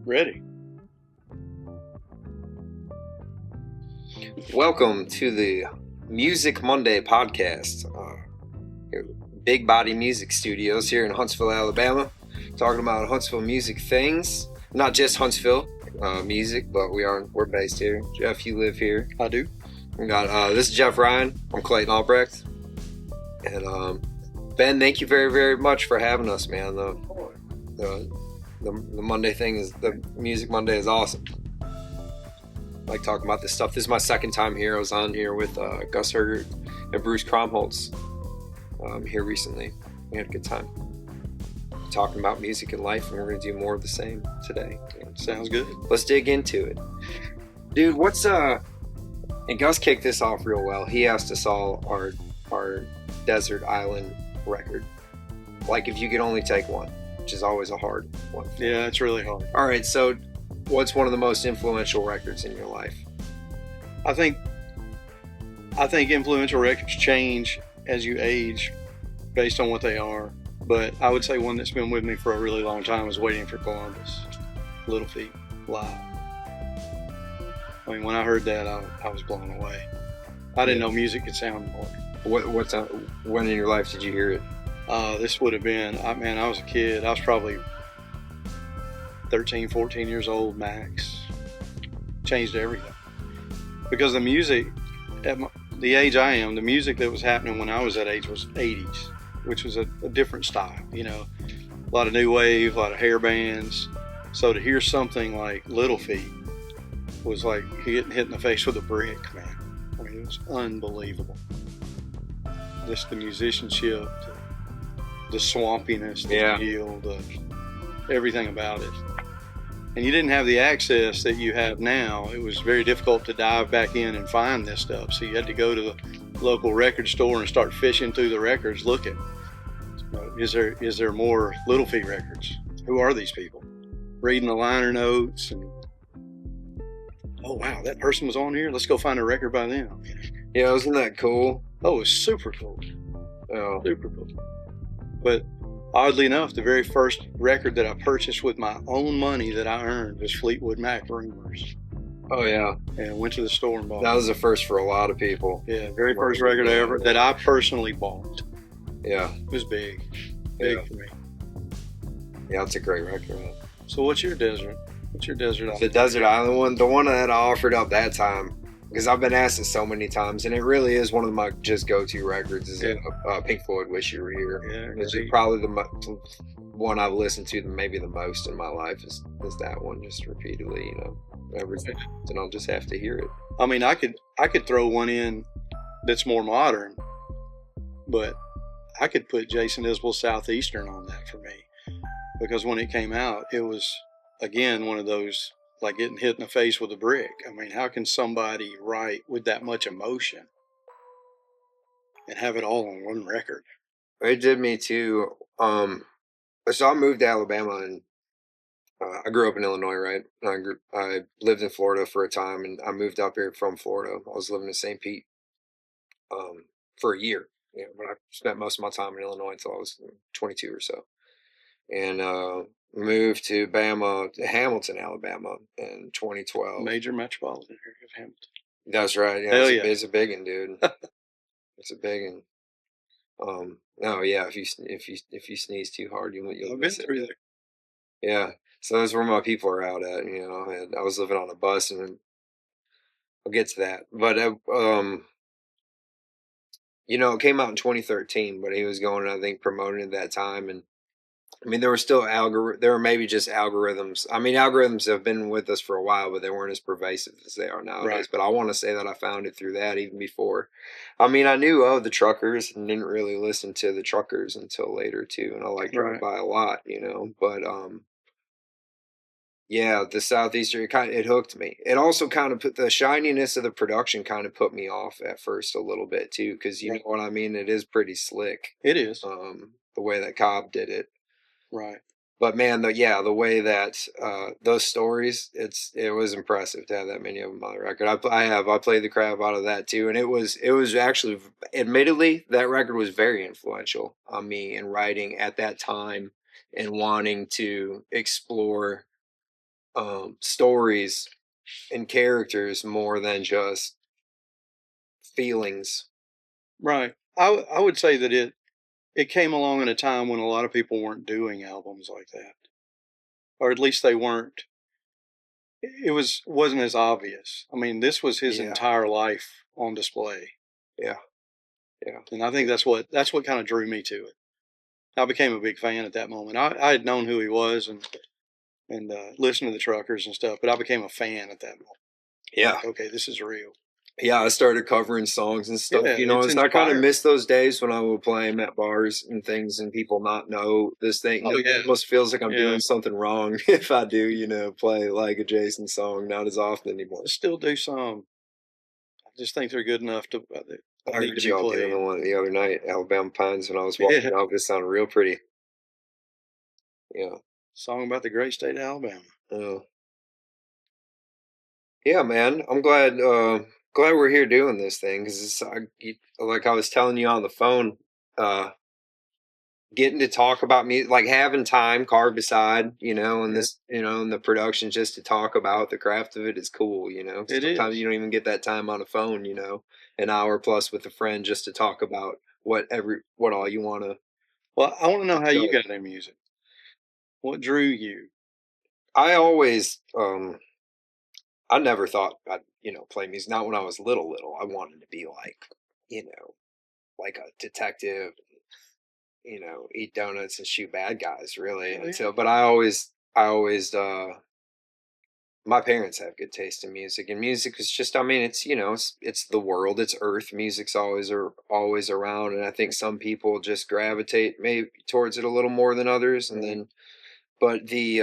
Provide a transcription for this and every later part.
Ready. Welcome to the Music Monday podcast. Big Body Music Studios here in Huntsville, Alabama. Talking about Huntsville music things. Not just Huntsville music, but we're based here. Geoff, you live here. I do. We got this is Geoff Ryan. I'm Clayton Albrecht. And Ben, thank you very, very much for having us, man. The Monday thing is the Music Monday is awesome. I like talking about this stuff. This is my second time here. I was on here with Gus Hergert and Bruce Kromholtz here recently. We had a good time talking about music and life, and we're going to do more of the same today. Sounds good. Let's dig into it. Dude, what's and Gus kicked this off real well. He asked us all our desert island record. Like if you could only take one, which is always a hard one. Yeah, it's really hard. All right, so what's one of the most influential records in your life? I think influential records change as you age based on what they are. But I would say one that's been with me for a really long time is Waiting for Columbus, Little Feat, live. I mean, when I heard that, I was blown away. I didn't know music could sound more. When in your life did you hear it? This would have been, I was a kid. I was probably 13, 14 years old max. Changed everything. Because the music, at the age I am, the music that was happening when I was that age was 80s, which was a different style, you know. A lot of new wave, a lot of hair bands. So to hear something like Little Feat was like getting hit in the face with a brick, man. I mean, it was unbelievable. Just the musicianship, the swampiness, the feel, everything about it. And you didn't have the access that you have now. It was very difficult to dive back in and find this stuff. So you had to go to the local record store and start fishing through the records, looking. Is there more Little Feat records? Who are these people? Reading the liner notes and, oh wow, that person was on here. Let's go find a record by them. Yeah, wasn't that cool? Oh, it was super cool. Oh, super cool. But oddly enough, the very first record that I purchased with my own money that I earned was Fleetwood Mac Rumors. Oh yeah. And went to the store and bought it. That was a first for a lot of people. Yeah, very first record that I personally bought. Yeah. It was big. Big for me. Yeah, it's a great record, man. So what's your desert? What's your desert island? The desert island one, the one that I offered up that time, because I've been asked it so many times, and it really is one of my just go-to records, is Pink Floyd, Wish You Were Here. Yeah, it's probably the one I've listened to maybe the most in my life is that one, just repeatedly, you know, everything. And I'll just have to hear it. I mean, I could throw one in that's more modern, but I could put Jason Isbell's Southeastern on that for me, because when it came out, it was, again, one of those, like getting hit in the face with a brick. I mean, how can somebody write with that much emotion and have it all on one record? It did me too. So I moved to Alabama, and I grew up in Illinois, right? I lived in Florida for a time, and I moved up here from Florida. I was living in St. Pete for a year. Yeah, but I spent most of my time in Illinois until I was 22 or so, and moved to Hamilton, Alabama in 2012. Major metropolitan area of Hamilton. That's right. Yeah, it's a big one, dude. It's a big one. No, yeah. If you sneeze too hard, you'll I've been through there. Yeah. So that's where my people are out at. You know, and I was living on a bus, and I'll get to that. But you know, it came out in 2013, but he was going, I think, promoting at that time, and I mean, there were still there were maybe just algorithms. I mean, algorithms have been with us for a while, but they weren't as pervasive as they are nowadays. Right. But I want to say that I found it through that even before. I mean, I knew the Truckers and didn't really listen to the Truckers until later too, and I liked Drive By a lot, you know. But yeah, the Southeastern, it hooked me. It also kind of put the shininess of the production kind of put me off at first a little bit too, because you know what I mean. It is pretty slick. It is. The way that Cobb did it. Right. But man, the way that those stories, it was impressive to have that many of them on the record. I played the crap out of that too, and it was actually, admittedly, that record was very influential on me in writing at that time and wanting to explore stories and characters more than just feelings. Right. I would say that it came along at a time when a lot of people weren't doing albums like that, or at least they weren't. Wasn't as obvious. I mean, this was his Yeah, entire life on display, yeah, yeah, and I think that's what kind of drew me to it. I became a big fan at that moment. I had known who he was and listened to the Truckers and stuff, but I became a fan at that moment. yeah. Like, okay, this is real. Yeah, I started covering songs and stuff. Yeah, You know, it's it's I kind of inspiring. miss those days when I would play 'em at bars and things, and people not know this thing. Oh It yeah, almost feels like I'm yeah. doing something wrong if I do, play like a Jason song. Not as often I anymore. still do some. I just think they're good enough to I need to heard be y'all doing the played. one the other night, Alabama Pines, when I was Yeah, walking out. It sounded real pretty. Yeah. song about the great state of Alabama. Uh, yeah, man. I'm glad we're here doing this thing because like I was telling you on the phone. Uh, Getting to talk about music, like having time carved aside, and Yeah, and the production just to talk about the craft of it is cool, 'cause it sometimes is. you don't even get that time on a phone, an hour plus with a friend just to talk about what all you want to Well, I want to know how you discuss. got into music. What drew you? I always, I never thought I'd, play music. Not when I was little. I wanted to be you know, like a detective, eat donuts and shoot bad guys, really. Oh yeah, But I always, my parents have good taste in music, and music is just, I mean, it's the world, it's earth. Music's always around, and I think some people just gravitate maybe towards it a little more than others, and right. then but the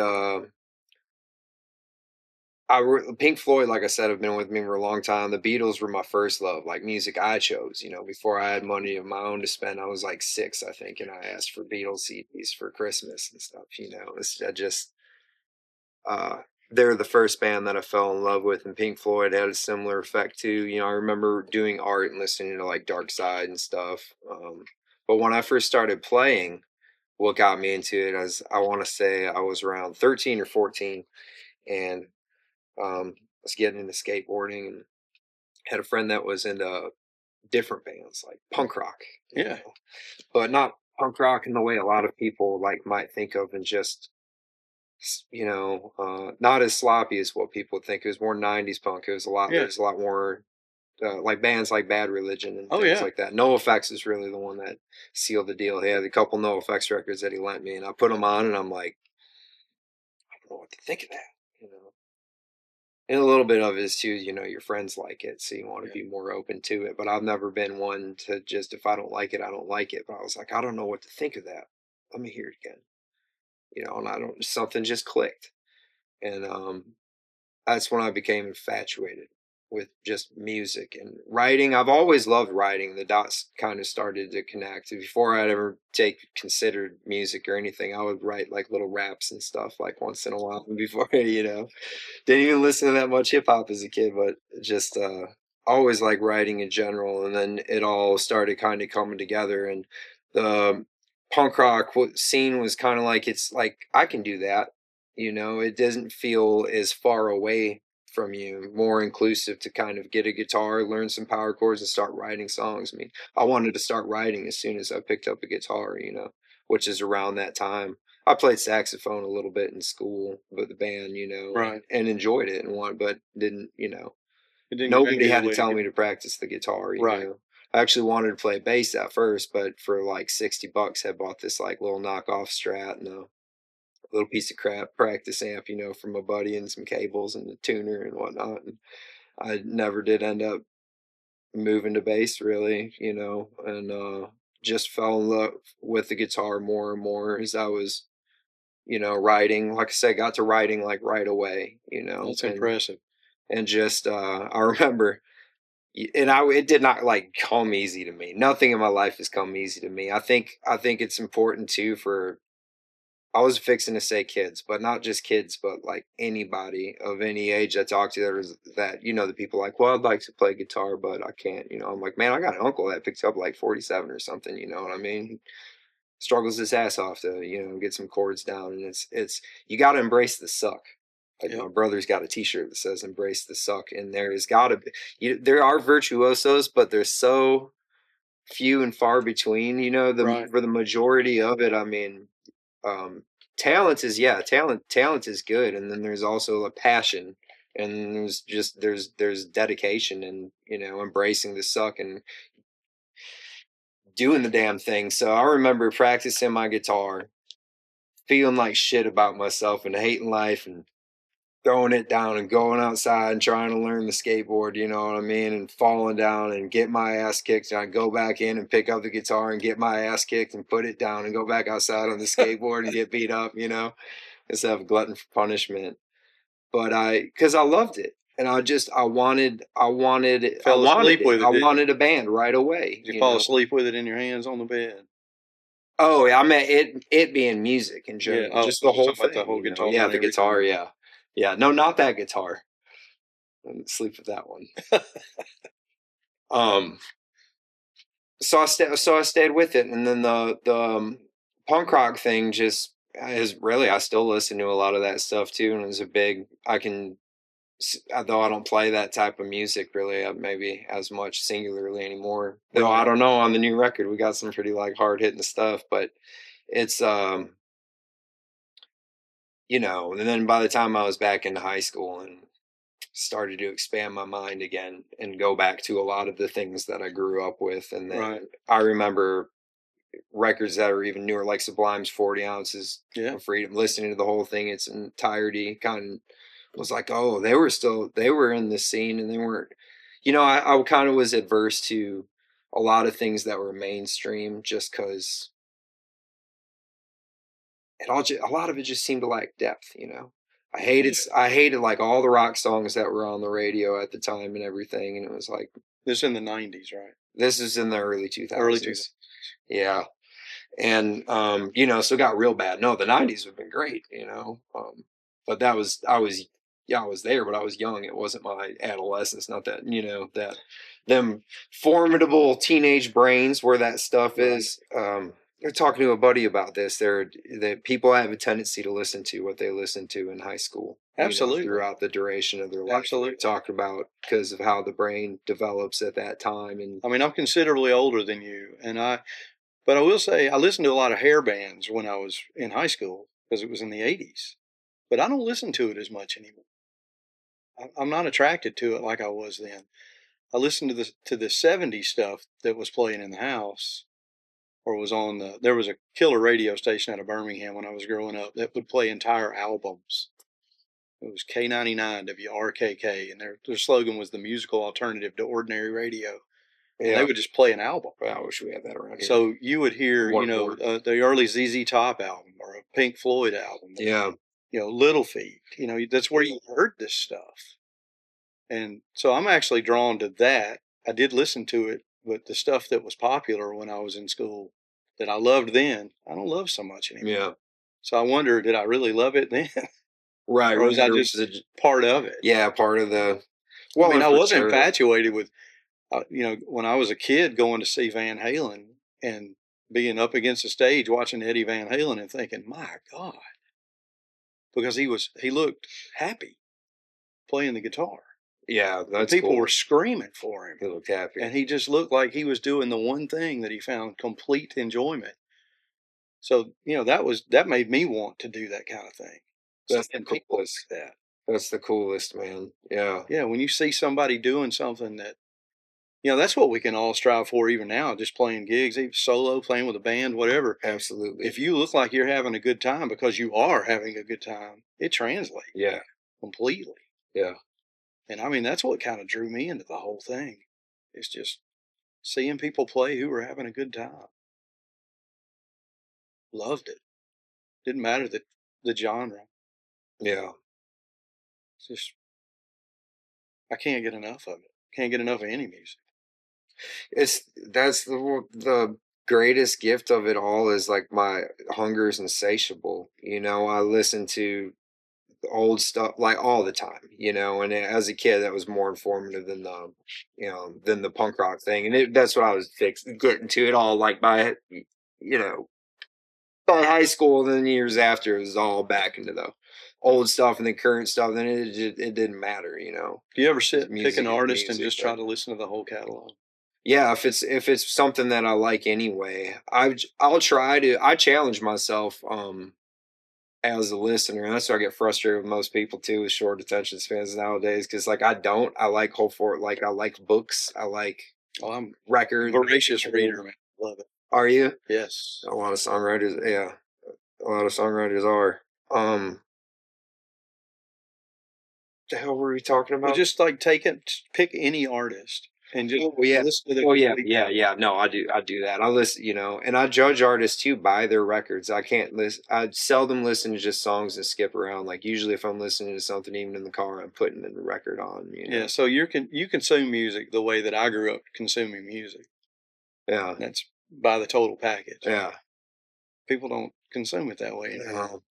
Pink Floyd, like I said, have been with me for a long time. The Beatles were my first love, like music I chose. Before I had money of my own to spend, I was like 6, I think, and I asked for Beatles CDs for Christmas and stuff. I just uh, they're the first band that I fell in love with, and Pink Floyd had a similar effect too. I remember doing art and listening to like Dark Side and stuff. But when I first started playing, what got me into it is, I want to say I was around 13 or 14, and was getting into skateboarding, and had a friend that was into different bands like punk rock, Yeah, but not punk rock in the way a lot of people like might think of, and just not as sloppy as what people think. It was more 90s punk. yeah. There's a lot more like bands like Bad Religion and Oh things yeah. like that. No Effects is really the one that sealed the deal. He had a couple No Effects records that he lent me, and I put them on, and I'm like, I don't know what to think of that. And a little bit of it is too, your friends like it, so you want to Yeah. be more open to it. But I've never been one to just, if I don't like it, I don't like it. But I was like, I don't know what to think of that. Let me hear it again. And I don't, something just clicked. And that's when I became infatuated with just music and writing. I've always loved writing. The dots kind of started to connect. Before I'd ever considered music or anything, I would write like little raps and stuff like once in a while before, didn't even listen to that much hip hop as a kid, but just always like writing in general. And then it all started kind of coming together, and the punk rock scene was kind of like, it's like I can do that. It doesn't feel as far away from you, more inclusive to kind of get a guitar, learn some power chords, and start writing songs. I mean, I wanted to start writing as soon as I picked up a guitar, which is around that time. I played saxophone a little bit in school with the band, Right. and enjoyed it, but didn't, It didn't nobody get had to away to tell get me to practice the guitar, right. I actually wanted to play bass at first, but for like $60, I bought this like little knockoff Strat and a little piece of crap practice amp, from a buddy, and some cables and a tuner and whatnot. And I never did end up moving to bass really, and just fell in love with the guitar more and more as I was, writing. Like I said, got to writing like right away, That's and impressive. just I remember, and it did not like come easy to me. Nothing in my life has come easy to me. I think it's important too for, I was fixing to say kids, but not just kids, but like anybody of any age I talk to, the people like, well, I'd like to play guitar, but I can't. I'm like, man, I got an uncle that picks up like 47 or something. You know what I mean? Struggles his ass off to get some chords down, and it's you got to embrace the suck. Like Yep. my brother's got a T-shirt that says "Embrace the Suck," and there has got to be. There are virtuosos, but they're so few and far between. Right. For the majority of it, I mean, um, talent is good, and then there's also a passion, and there's dedication, and embracing the suck and doing the damn thing. So I remember practicing my guitar, feeling like shit about myself and hating life and throwing it down and going outside and trying to learn the skateboard, you know what I mean? And falling down and get my ass kicked. And I go back in and pick up the guitar and get my ass kicked and put it down and go back outside on the skateboard and get beat up, instead of glutton for punishment. But because I loved it. And Fell asleep with it, I didn't you? wanted a band right away, Did you fall asleep with it in your hands on the bed? Oh, yeah, I meant it being music in Yeah. general, Oh, just the just whole talking about the thing, whole guitar Yeah, and the guitar, everything. yeah. Yeah, no, not that guitar. I didn't sleep with that one. Um, so I stayed with it, and then the punk rock thing just is really, I still listen to a lot of that stuff too, and it's a big though I don't play that type of music really, maybe as much singularly anymore. Though I Right. don't know, on the new record we got some pretty like hard hitting stuff, but it's and then by the time I was back in high school and started to expand my mind again and go back to a lot of the things that I grew up with. And then Right. I remember records that are even newer, like Sublime's 40 Ounces Yeah. of Freedom, listening to the whole thing, its entirety, kind of was like, oh, they were in this scene, and they weren't, I kind of was adverse to a lot of things that were mainstream just because a lot of it just seemed to lack depth. I hated like all the rock songs that were on the radio at the time and everything, and it was like, This in the 90s, right? this is in the early Early 2000s. 2000s. Yeah. And so it got real bad. No, the 90s have been great. But that was I was yeah, I was there, but I was young. It wasn't my adolescence, not that, that them formidable teenage brains where that stuff Right. is. They're talking to a buddy about this. That people have a tendency to listen to what they listened to in high school, Absolutely. throughout the duration of their life. Absolutely. Talk about because of how the brain develops at that time. And I mean, I'm considerably older than you, but I will say I listened to a lot of hair bands when I was in high school because it was in the 80s. But I don't listen to it as much anymore. I'm not attracted to it like I was then. I listened to the 70s stuff that was playing in the house or was on there was a killer radio station out of Birmingham when I was growing up that would play entire albums. It was K99 WRKK, and their slogan was the musical alternative to ordinary radio. And they would just play an album. Well, I wish we had that around here. So you would hear, the early ZZ Top album or a Pink Floyd album. Yeah. Little Feat. That's where you heard this stuff. And so I'm actually drawn to that. I did listen to it, but the stuff that was popular when I was in school that I loved then, I don't love so much anymore. Yeah. So I wonder, did I really love it then? Right. Or was I just part of it? Yeah, part of the. Well, I mean, I wasn't infatuated with, when I was a kid going to see Van Halen and being up against the stage watching Eddie Van Halen and thinking, my God, because he looked happy playing the guitar. Yeah, that's people cool. were screaming for him. He looked happy. And he just looked like he was doing the one thing that he found complete enjoyment. So, that made me want to do that kind of thing. That's the coolest. Like that. That's the coolest, man. Yeah. Yeah, when you see somebody doing something that, that's what we can all strive for even now, just playing gigs, even solo, playing with a band, whatever. Absolutely. If you look like you're having a good time because you are having a good time, it translates. Yeah. Completely. Yeah. And I mean, that's what kind of drew me into the whole thing. It's just seeing people play who were having a good time. Loved it. Didn't matter the genre. Yeah. It's just, I can't get enough of it. Can't get enough of any music. That's the greatest gift of it all is like my hunger is insatiable. I listen to the old stuff like all the time, and as a kid that was more informative than the punk rock thing. And that's what I was getting to it all like by by high school and then years after it was all back into old stuff and then current stuff, then it didn't matter, you know. Do you ever sit and pick Music an is artist and music, just try to listen to the whole catalog? yeah, if it's something that I like anyway, I'll try to. I challenge myself as a listener, and that's why I get frustrated with most people too with short attention spans nowadays. Because like I like whole for like I like books, I like Oh, I'm a records. voracious reader, man. Love it. Are you? Yes. A lot of songwriters, yeah, a lot of songwriters are. The hell were we talking Well, about? just like pick any artist and just Oh yeah. listen to their Oh yeah, complete yeah, catalog. yeah. No, I do that. I listen, you know, and I judge artists too by their records. I can't listen. I seldom listen to just songs and skip around. Like usually, if I'm listening to something, even in the car, I'm putting the record on. You Yeah, know. so you consume music the way that I grew up consuming music. Yeah. That's by the total package. Yeah. People don't consume it that way anymore. No,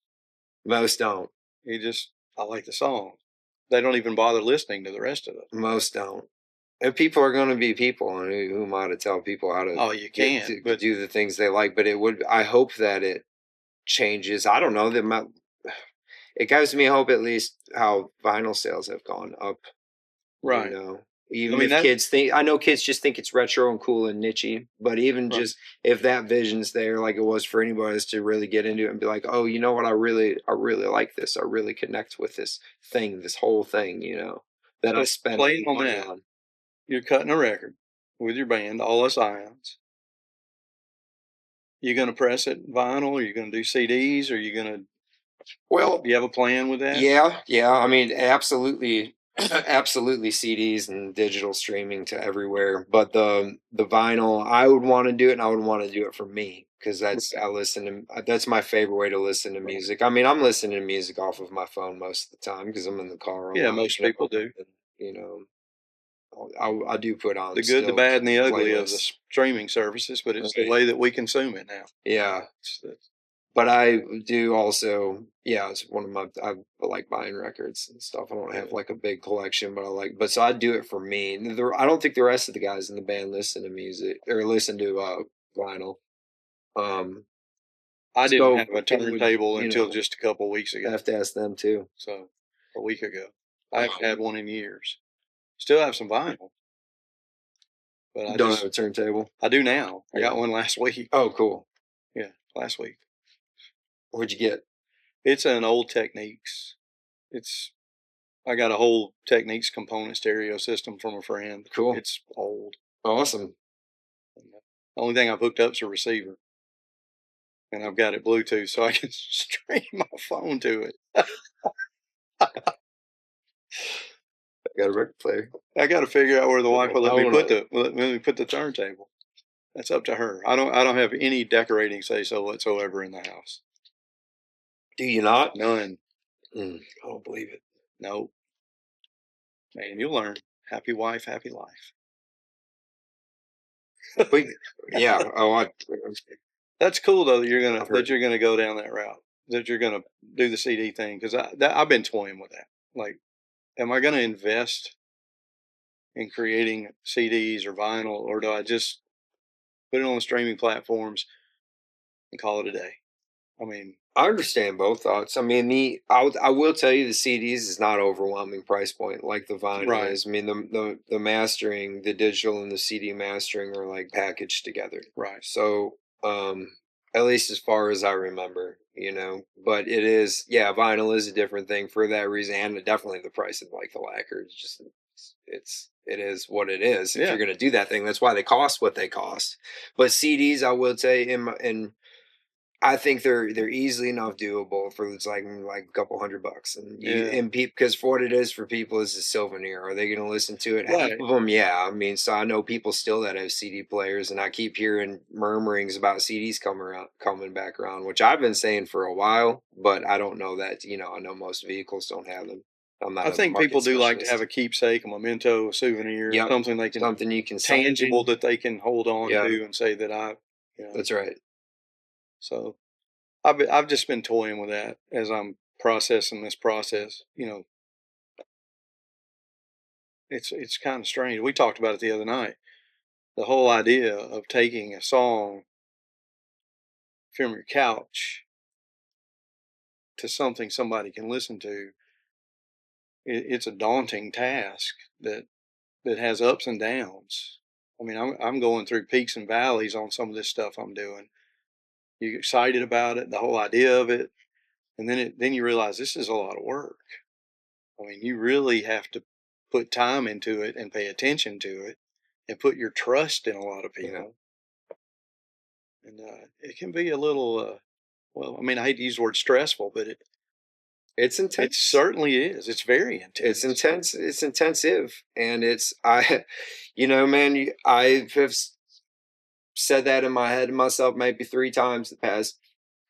most don't. You just I like the song. They don't even bother listening to the rest of it. Most don't. And people are going to be people, and who am I to tell people how to Oh, you get can, to but do the things they like? But it would. I hope that it changes. I don't know. It gives me hope at least how vinyl sales have gone up. You right. know, I even mean if that kids think, I know kids just think it's retro and cool and nichey, but even right. just if that vision's there, like it was for anybody, is to really get into it and be like, oh, you know what, I really like this. I really connect with this thing, this whole thing, you know, that I So spent playing on money that, on. you're cutting a record with your band, All Us Ions. You gonna press it vinyl? Or you gonna do CDs? Or you gonna Well, do you have a plan with that? yeah, yeah. I mean, absolutely, absolutely CDs and digital streaming to everywhere. But the vinyl, I would want to do it, and I would want to do it for me because that's my favorite way to listen to Right. music. I mean, I'm listening to music off of my phone most of the time because I'm in the car a Yeah, lot. most people do. And, you know, I do put on The good, the still bad, and the ugly of the playlists. streaming services, but it's the Right. way that we consume it now. Yeah. It's But I do also, yeah, it's one of my, I like buying records and stuff. I don't have good. like a big collection, but but so I do it for me. And I don't think the rest of the guys in the band listen to music or listen to vinyl. Um, I didn't so have a it would, turntable you until know, just a couple weeks I ago. have to ask them too. So a week ago, I haven't Um, had one in years. Still have some vinyl, but don't have a turntable. I do now. I got Yeah. one last week. Oh, cool. Yeah, last week. Where'd you get? It's an old Techniques. It's I got a whole Techniques component stereo system from a friend. Cool. It's old. Awesome. The only thing I've hooked up is a receiver, and I've got it Bluetooth, so I can stream my phone to it. I got a record player. I got to figure out where the wife will I wanna, let me put the turntable. That's up to her. I don't have any decorating say so whatsoever in the house. do you not? None. I don't believe it. No. Man, you'll learn. Happy wife, happy life. But, yeah. Oh, That's cool though I've heard. that you're gonna go down that route. That you're gonna do the CD thing because I've been toying with that. Like, am I gonna invest in creating CDs or vinyl, or do I just put it on the streaming platforms and call it a day? I mean, I understand both thoughts. I mean, I will tell you the CDs is not overwhelming price point like the vinyl right, is. I mean, the mastering, the digital and the CD mastering are like packaged together. right. So, at least as far as I remember, you know, but it is, yeah, vinyl is a different thing for that reason, and definitely the price of like the lacquer is just it is what it is. If Yeah. you're gonna do that thing, that's why they cost what they cost. But CDs, I will say, in I think they're easily enough doable for it's like a couple $100, and Yeah. people because for what it is for people is a souvenir. Are they going to listen to it? Half Right. of them, yeah. I mean, so I know people still that have CD players, and I keep hearing murmurings about CDs coming back around, which I've been saying for a while, but I don't know that. You know, I know most vehicles don't have them. I'm not I a think people market do like to have specialist. a keepsake, a memento, a souvenir, Yep, something they can something you can tangible sign. that they can hold on Yeah, to and say that you know. that's right. So I've just been toying with that as I'm processing this process. You know, it's kind of strange. We talked about it the other night. The whole idea of taking a song from your couch to something somebody can listen to, it's a daunting task that has ups and downs. I mean, I'm going through peaks and valleys on some of this stuff I'm doing. You get excited about it, the whole idea of it, and then you realize this is a lot of work. I mean, you really have to put time into it and pay attention to it and put your trust in a lot of people. And it can be a little, well, I mean, I hate to use the word stressful, but It's it intense. certainly is. It's very intense. It's intense. It's intensive, and you know, man, I have said that in my head to myself maybe 3 times the past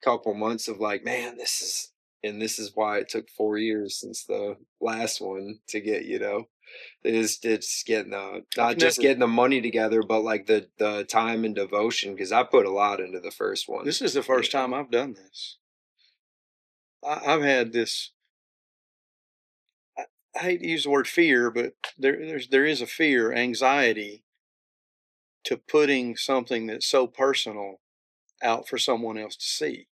couple months of like, man, this is why it took 4 years since the last one to get, it's getting I've not just never. getting the money together, but like the time and devotion, because I put a lot into the first one. This is the first time I've done this. I've had this. I hate to use the word fear, but there is a fear, anxiety to putting something that's so personal out for someone else to see.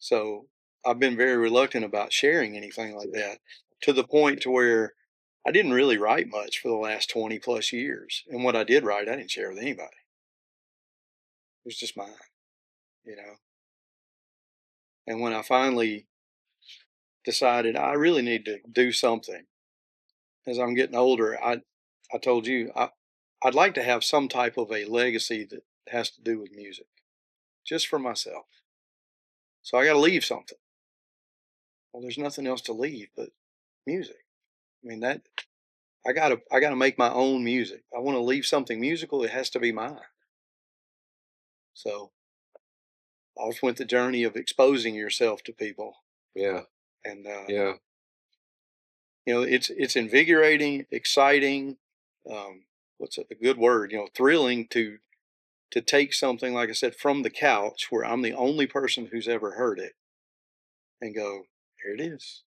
So I've been very reluctant about sharing anything like that, to the point to where I didn't really write much for the last 20 plus years. And what I did write, I didn't share with anybody. It was just mine, you know. And when I finally decided I really need to do something as I'm getting older, I told you I'd like to have some type of a legacy that has to do with music, just for myself. So I got to leave something. Well, there's nothing else to leave but music. I mean, that I gotta make my own music. I want to leave something musical. It has to be mine. So off went the journey of exposing yourself to people, Yeah, and yeah, it's invigorating, exciting. What's a good word? Thrilling to take something, like I said, from the couch where I'm the only person who's ever heard it, and go, here it is,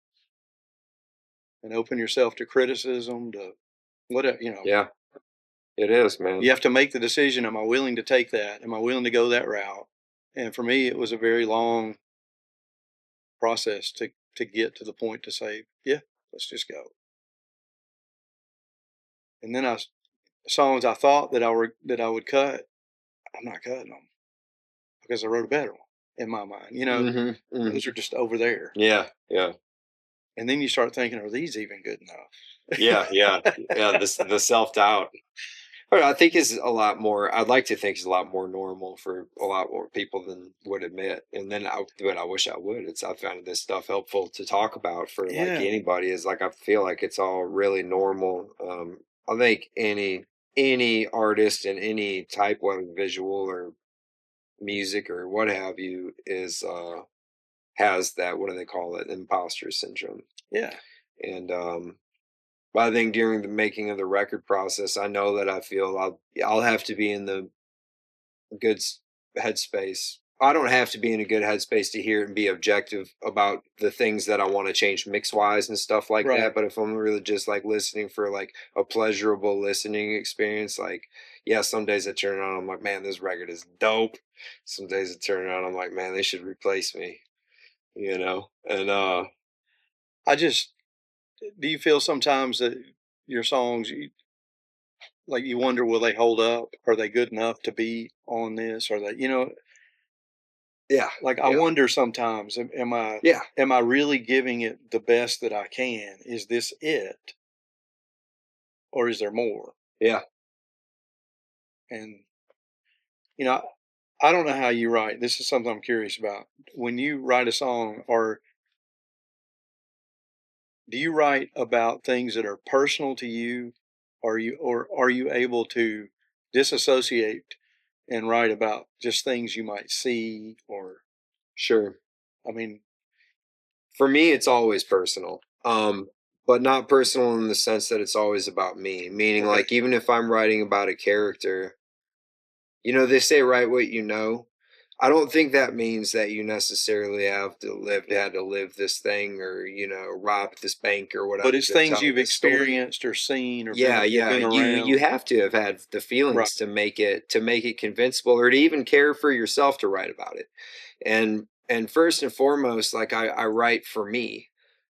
and open yourself to criticism, to whatever. yeah. It is, man. You have to make the decision. Am I willing to take that? Am I willing to go that route? And for me, it was a very long process to get to the point to say, yeah, let's just go. And then songs I thought that I would cut, I'm not cutting them because I wrote a better one in my mind. Hmm. Hmm. Those are just over there. Yeah, yeah, And then you start thinking, are these even good enough? yeah, yeah, yeah. The self doubt. But I think is a lot more. I'd like to think is a lot more normal for a lot more people than would admit. And then, but I wish I would. I found this stuff helpful to talk about for like Yeah. anybody. Is like I feel like it's all really normal. I think any artist in any type, whether visual or music or what have you, is has that. What do they call it? Imposter syndrome. Yeah. And but I think during the making of the record process, I know that I feel I'll have to be in the good headspace. I don't have to be in a good headspace to hear it and be objective about the things that I want to change mix wise and stuff like Right. that. But if I'm really just like listening for like a pleasurable listening experience, like yeah, some days I turn it on, I'm like, man, this record is dope. Some days I turn it on, I'm like, man, they should replace me, And I just, do you feel sometimes that your songs, like you wonder, will they hold up? Are they good enough to be on this? Are they, yeah, like I yeah, wonder sometimes, am I yeah, am I really giving it the best that I can? Is this it, or is there more? yeah. And you know, I don't know how you write. This is something I'm curious about. When you write a song, or do you write about things that are personal to you? Or are you able to disassociate and write about just things you might see? Or, Sure. I mean, For me, it's always personal. But not personal in the sense that it's always about me. Meaning, okay, like, even if I'm writing about a character, they say write what you know. I don't think that means that you necessarily had to live this thing or, rob this bank or but whatever it's to things tell you've this story. experienced or seen or Yeah, yeah. been You around. have to have had the Right. feelings to make it convincible or to even care for yourself to write about it. and first and foremost, like I write for me,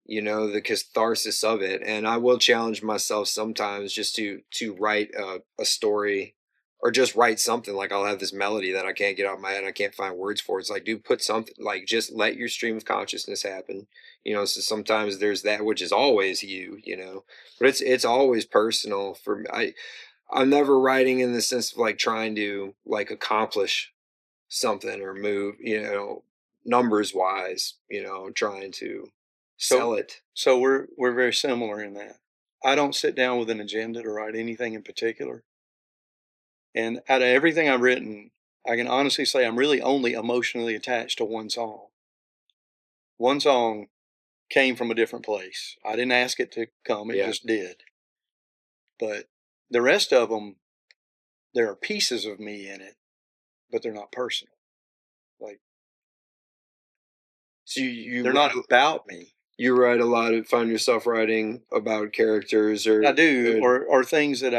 you know, the catharsis of it, and I will challenge myself sometimes just to write a story or just write something. Like I'll have this melody that I can't get out of my head, I can't find words for. It's like, dude, put something, like just let your stream of consciousness happen. You know, so sometimes there's that, which is always you know, but it's always personal for me. I'm never writing in the sense of like trying to like accomplish something or move, you know, numbers wise, you know, trying to So sell it. so we're very similar in that. I don't sit down with an agenda to write anything in particular. And out of everything I've written, I can honestly say I'm really only emotionally attached to one song. One song came from a different place. I didn't ask it to come, it Yeah. just did. But the rest of them, there are pieces of me in it, but they're not personal. Like, So they're not about me. you write a lot of, find yourself writing about characters or, I do, or things that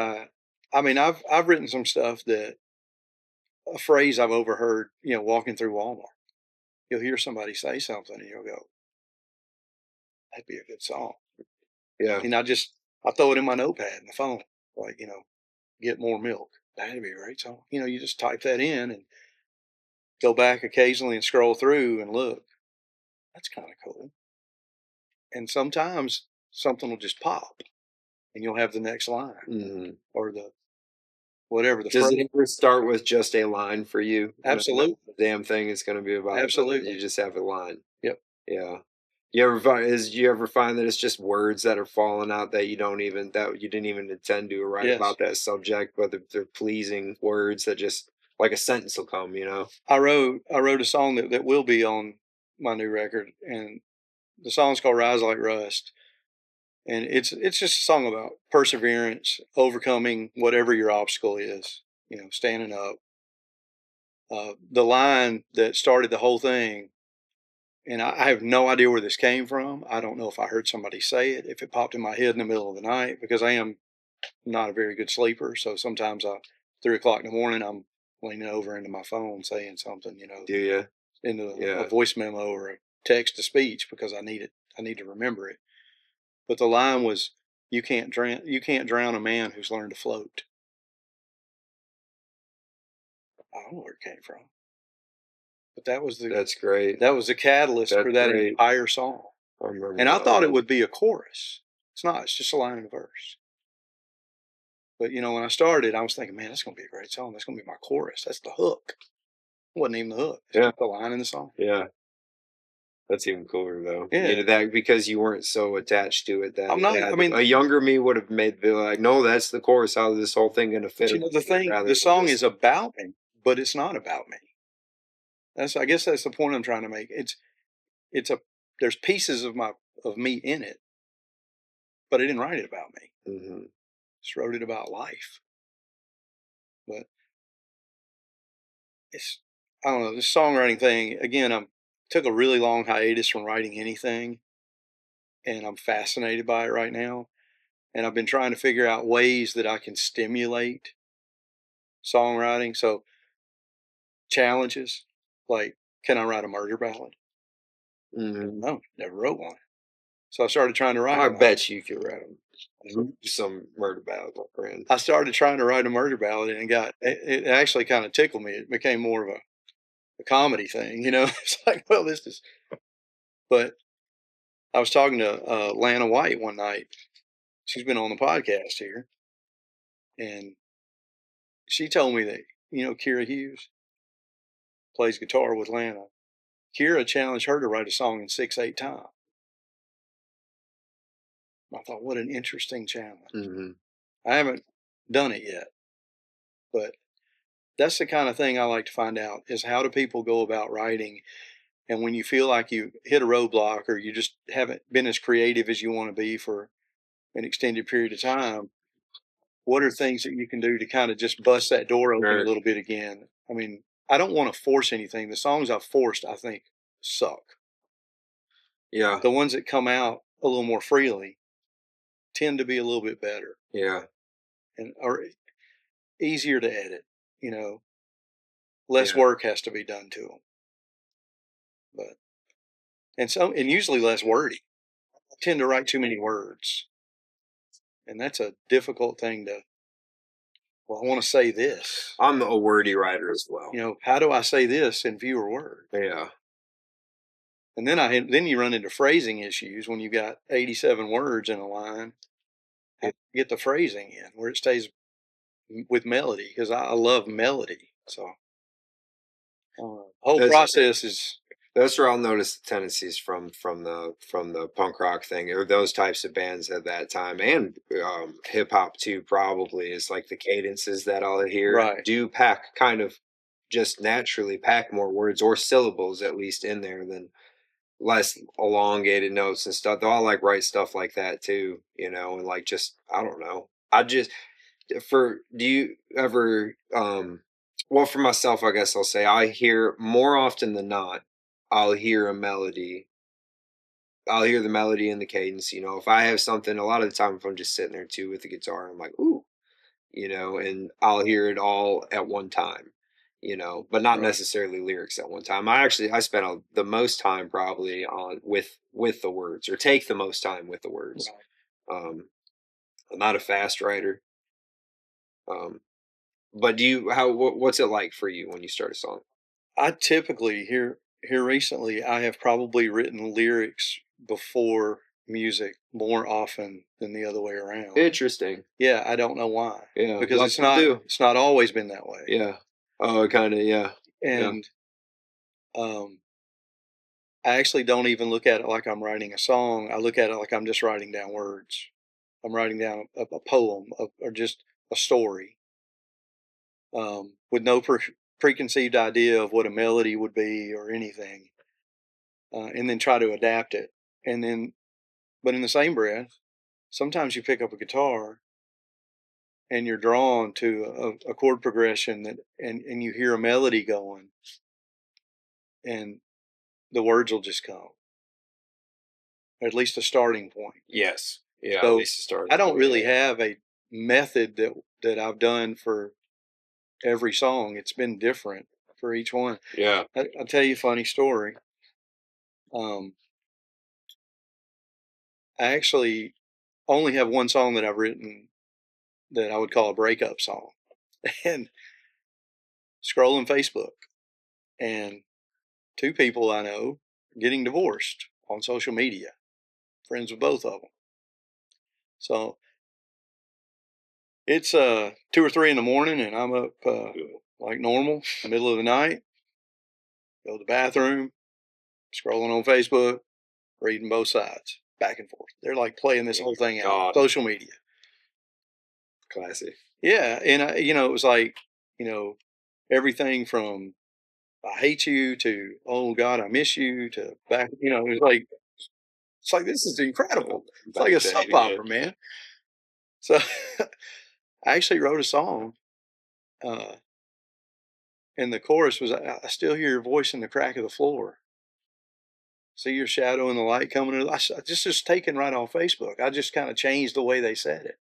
I mean, I've written some stuff that a phrase I've overheard, you know, walking through Walmart. You'll hear somebody say something and you'll go, that'd be a good song. yeah, And I throw it in my notepad in the phone, like, you know, get more milk. That'd be a great song. You know, you just type that in and go back occasionally and scroll through and look. That's kind of cool. And sometimes something will just pop and you'll have the next line hmm. or the whatever the Does phrase. it ever start with just a line for you? Absolutely. The damn thing is going to be about, Absolutely. you just have a line. Yep. Yeah. You ever find that it's just words that are falling out that you don't even, that you didn't even intend to write Yes. about that subject, but they're pleasing words that just like a sentence will come, you know? I wrote a song that will be on my new record, and the song's called Rise Like Rust. And it's just a song about perseverance, overcoming whatever your obstacle is, you know, standing up. The line that started the whole thing, and I have no idea where this came from. I don't know if I heard somebody say it, if it popped in my head in the middle of the night, because I am not a very good sleeper. So sometimes 3 o'clock in the morning, I'm leaning over into my phone saying something, you know, Do you? into a Yeah. voice memo or a text to speech because I need it. I need to remember it. But the line was, You can't drown a man who's learned to float." I don't know where it came from, but That's great. that was the catalyst That's for that great. entire song. I remember And I that thought it one. would be a chorus. It's not. It's just a line and a verse. But you know, when I started, I was thinking, man, that's going to be a great song. That's going to be my chorus. That's the hook. It wasn't even the hook. It's Yeah. just the line in the song. Yeah. That's even cooler though. You Yeah, know, that because you weren't so attached to it that I'm not. I mean, a younger me would have made the like, no, that's the chorus. How is this whole thing gonna but fit you know, around it rather the than song just is about me, but it's not about me. I guess that's the point I'm trying to make. It's a there's pieces of me in it, but I didn't write it about me. hmm. Just wrote it about life. But it's I don't know, this songwriting thing, again, I took a really long hiatus from writing anything, and I'm fascinated by it right now. And I've been trying to figure out ways that I can stimulate songwriting. So challenges, like, can I write a murder ballad? Hmm. No, never wrote one. So I started trying to write I one. bet you could write some murder ballad, my friend. I started trying to write a murder ballad, and it actually kind of tickled me. It became more of a comedy thing, you know. It's like, well, this is. But I was talking to Lana White one night. She's been on the podcast here, and she told me that, you know, Kira Hughes plays guitar with Lana. Kira challenged her to write a song in 6/8 time. I thought, what an interesting challenge. Hmm. I haven't done it yet, but that's the kind of thing I like to find out is how do people go about writing. And when you feel like you hit a roadblock or you just haven't been as creative as you want to be for an extended period of time, what are things that you can do to kind of just bust that door open a Sure. little bit again? I mean, I don't want to force anything. The songs I've forced, I think, suck. Yeah. The ones that come out a little more freely tend to be a little bit better Yeah. and are easier to edit. You know, less Yeah. work has to be done to them. but and usually less wordy. I tend to write too many words, and that's a difficult thing to. Well, I want to say this. I'm a wordy writer as well. How do I say this in fewer words? Yeah. And then you run into phrasing issues when you got 87 words in a line. How do you get the phrasing in where it stays with melody? Because I love melody. So whole process is. That's where I'll notice the tendencies from the punk rock thing, or those types of bands at that time, and hip hop too. Probably is like the cadences that I'll hear do pack kind of just naturally pack more words or syllables at least in there than less elongated notes and stuff. Though I like write stuff like that too, and like just I don't know. Do you ever well, for myself, I guess I'll say I hear more often than not, I'll hear a melody. I'll hear the melody and the cadence. If I have something, a lot of the time, if I'm just sitting there too with the guitar, I'm like, ooh, and I'll hear it all at one time, but not necessarily lyrics at one time. I spent the most time probably on with the words, or take the most time with the words. I'm not a fast writer. But what's it like for you when you start a song? I typically here recently, I have probably written lyrics before music more often than the other way around. Interesting. Yeah, I don't know why. Yeah, because it's not always been that way. Yeah. Oh, kind of. Yeah. And I actually don't even look at it like I'm writing a song. I look at it like I'm just writing down words. I'm writing down a poem or just a story, with no preconceived idea of what a melody would be or anything, and then try to adapt it. And then, but in the same breath, sometimes you pick up a guitar and you're drawn to a chord progression and you hear a melody going, and the words will just come. At least a starting point. Yes. Yeah. So at least a starting I don't point, really have a method that I've done for every song. It's been different for each one. Yeah. I'll tell you a funny story. I actually only have one song that I've written that I would call a breakup song. And scrolling Facebook, and two people I know getting divorced on social media, friends with both of them. So it's 2 or 3 in the morning, and I'm up like normal, middle of the night, go to the bathroom, scrolling on Facebook, reading both sides, back and forth. They're like playing this whole thing out on social media. Classic. Yeah, and it was like, everything from I hate you to oh God, I miss you to back. It was like it's like this is incredible. It's like a soap opera, man. So I actually wrote a song, and the chorus was I still hear your voice in the crack of the floor. See your shadow in the light coming in. I just taken right off Facebook. I just kind of changed the way they said it.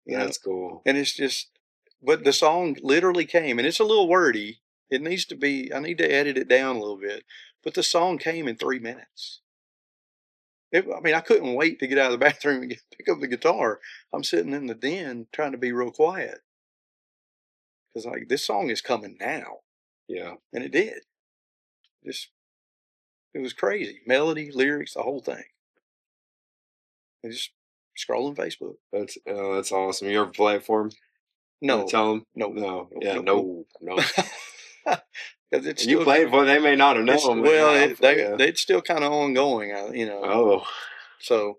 That's cool. And it's just, but the song literally came, and it's a little wordy. It needs to be. I need to edit it down a little bit. But the song came in 3 minutes. I couldn't wait to get out of the bathroom and pick up the guitar. I'm sitting in the den trying to be real quiet because like this song is coming now. Yeah, and it did. It was crazy. Melody, lyrics, the whole thing. And just scrolling Facebook. That's awesome. You ever play it for them? No. Tell them? No. Yeah, no. Because it's you play it for them, they may not have known. Well, it's still kind of ongoing, Oh. So,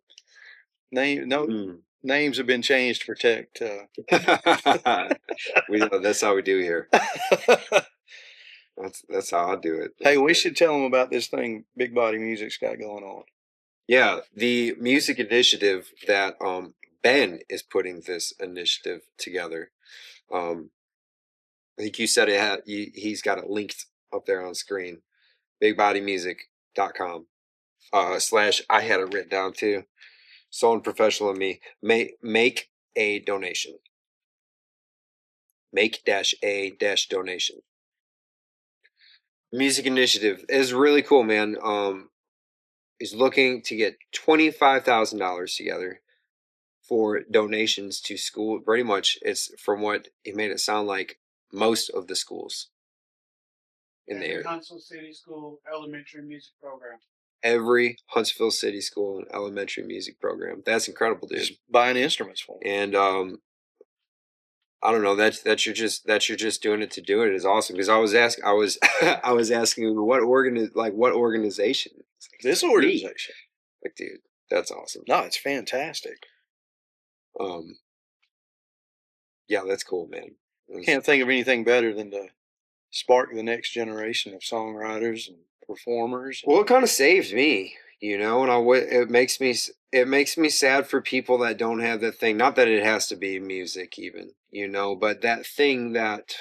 names have been changed to protect. That's how we do here. That's how I do it. Hey, we should tell them about this thing Big Body Music's got going on. Yeah, the music initiative that Ben is putting this initiative together. I think you said he's got it linked up there on screen. BigBodyMusic.com / I had it written down too. So unprofessional of me. Make a donation. Make -a-donation. music initiative is really cool, man. Is looking to get $25,000 together for donations to school. Pretty much, it's from what he made it sound like most of the schools in the area. Huntsville City School elementary music program. Every Huntsville City School and elementary music program. That's incredible, dude. Just buying instruments for them. And I don't know. That you're just doing it to do it is awesome. Because I was I was asking what organization? Like, This organization. Like, dude, that's awesome. No, it's fantastic. Yeah, that's cool, man. Can't think of anything better than to spark the next generation of songwriters and performers. Well, it kind of saved me, you know, and it makes me sad for people that don't have that thing. Not that it has to be music, even, you know, but that thing that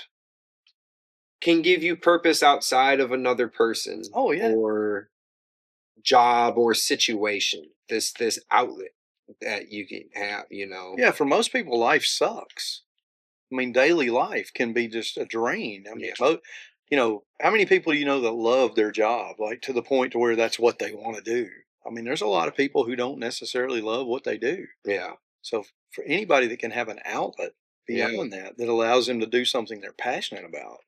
can give you purpose outside of another person. Oh, yeah. Or job or situation. This outlet that you can have, you know. Yeah, for most people, life sucks. I mean, daily life can be just a drain. I mean, you know, how many people do you know that love their job, like to the point to where that's what they want to do? I mean, there's a lot of people who don't necessarily love what they do. Yeah. So for anybody that can have an outlet beyond that allows them to do something they're passionate about,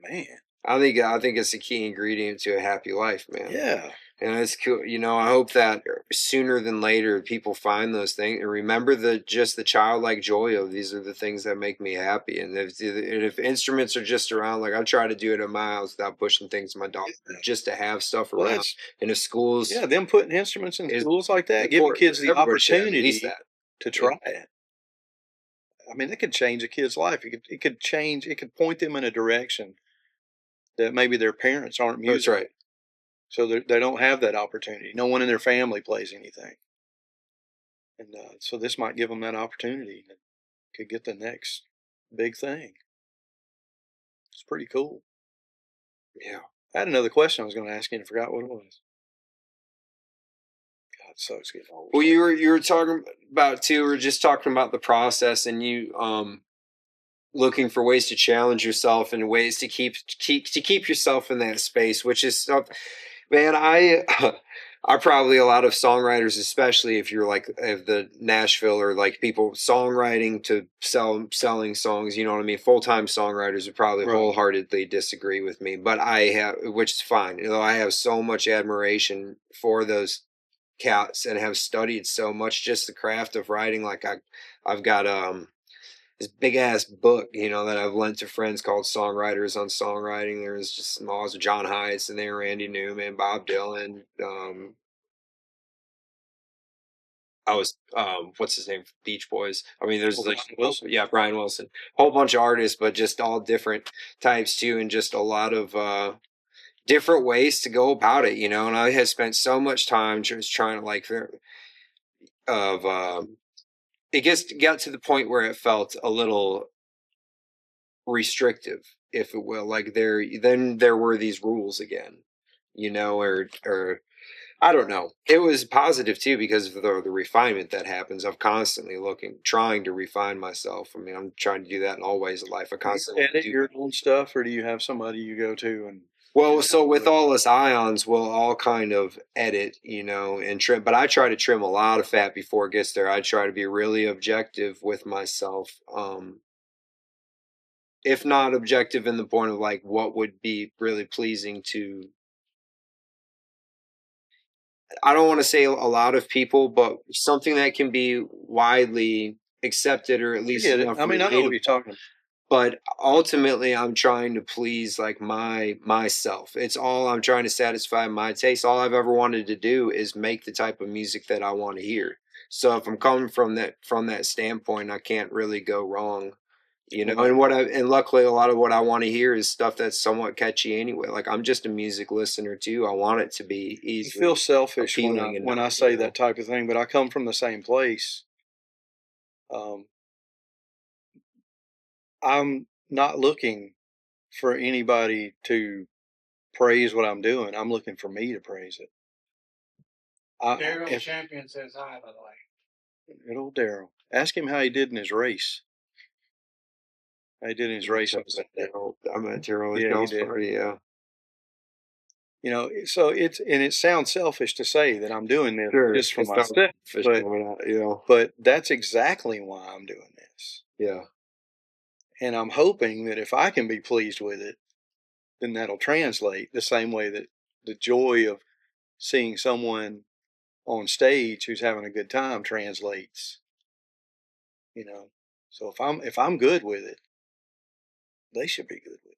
man. I think it's a key ingredient to a happy life, man. Yeah. And it's cool, you know. I hope that sooner than later people find those things and remember the childlike joy of these are the things that make me happy. And if instruments are just around, like I try to do it at my house without pushing things to my dog, just to have stuff around. And if schools, them putting instruments in schools like that, giving kids the opportunity to try it. I mean, it could change a kid's life. It could point them in a direction that maybe their parents aren't music. That's right. So they don't have that opportunity. No one in their family plays anything. And so this might give them that opportunity and could get the next big thing. It's pretty cool. Yeah. I had another question I was going to ask you and I forgot what it was. God, it sucks getting old. Well, you were talking about too, we were just talking about the process and you looking for ways to challenge yourself and ways to keep yourself in that space, which is something. Man, I probably a lot of songwriters, especially if you're like of the Nashville or like people songwriting to selling songs, you know what I mean? Full-time songwriters would probably wholeheartedly disagree with me, but which is fine. You know, I have so much admiration for those cats and have studied so much just the craft of writing. Like I've got this big ass book, you know, that I've lent to friends called Songwriters on Songwriting. There's just laws of John Heiss and there, Randy Newman, Bob Dylan. What's his name? Beach Boys. I mean, there's like Wilson. Yeah, Brian Wilson. Whole bunch of artists, but just all different types too, and just a lot of different ways to go about it, you know. And I had spent so much time just trying to it got to the point where it felt a little restrictive, if it will. Like there were these rules again, you know, or I don't know. It was positive too because of the refinement that happens. I'm constantly trying to refine myself. I mean, I'm trying to do that in all ways of life. I constantly edit your own stuff, or do you have somebody you go to and? Well, so with all us ions, we'll all kind of edit, you know, and trim. But I try to trim a lot of fat before it gets there. I try to be really objective with myself. If not objective in the point of like what would be really pleasing to, I don't want to say a lot of people, but something that can be widely accepted or at least enough. I mean, I know what you're talking about. But ultimately, I'm trying to please like myself. It's all I'm trying to satisfy my taste. All I've ever wanted to do is make the type of music that I want to hear. So if I'm coming from that standpoint, I can't really go wrong, you know. And luckily, a lot of what I want to hear is stuff that's somewhat catchy anyway. Like I'm just a music listener too. I want it to be easy. I feel selfish when I say that type of thing, but I come from the same place. I'm not looking for anybody to praise what I'm doing. I'm looking for me to praise it. Daryl Champion says hi, by the way. Good old Daryl. Ask him how he did in his race. How he did in his race. I'm at Daryl. Yeah, You know, so it sounds selfish to say that I'm doing this Sure, just for it's not myself, fish but coming out, you know. that's exactly why I'm doing this. Yeah. And I'm hoping that if I can be pleased with it, then that'll translate the same way that the joy of seeing someone on stage who's having a good time translates, you know. So if I'm good with it, they should be good with it.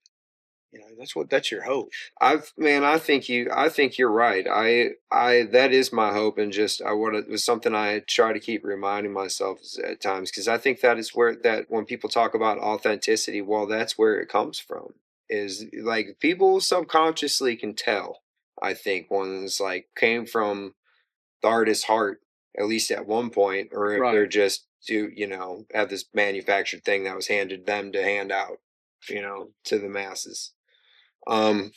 You know, that's your hope. I think you're right. That is my hope, and just I want it was something I try to keep reminding myself at times, because I think that is where that when people talk about authenticity, well, that's where it comes from. Is like people subconsciously can tell. I think one's like came from the artist's heart, at least at one point, or if Right. they're just do have this manufactured thing that was handed them to hand out, to the masses. Um,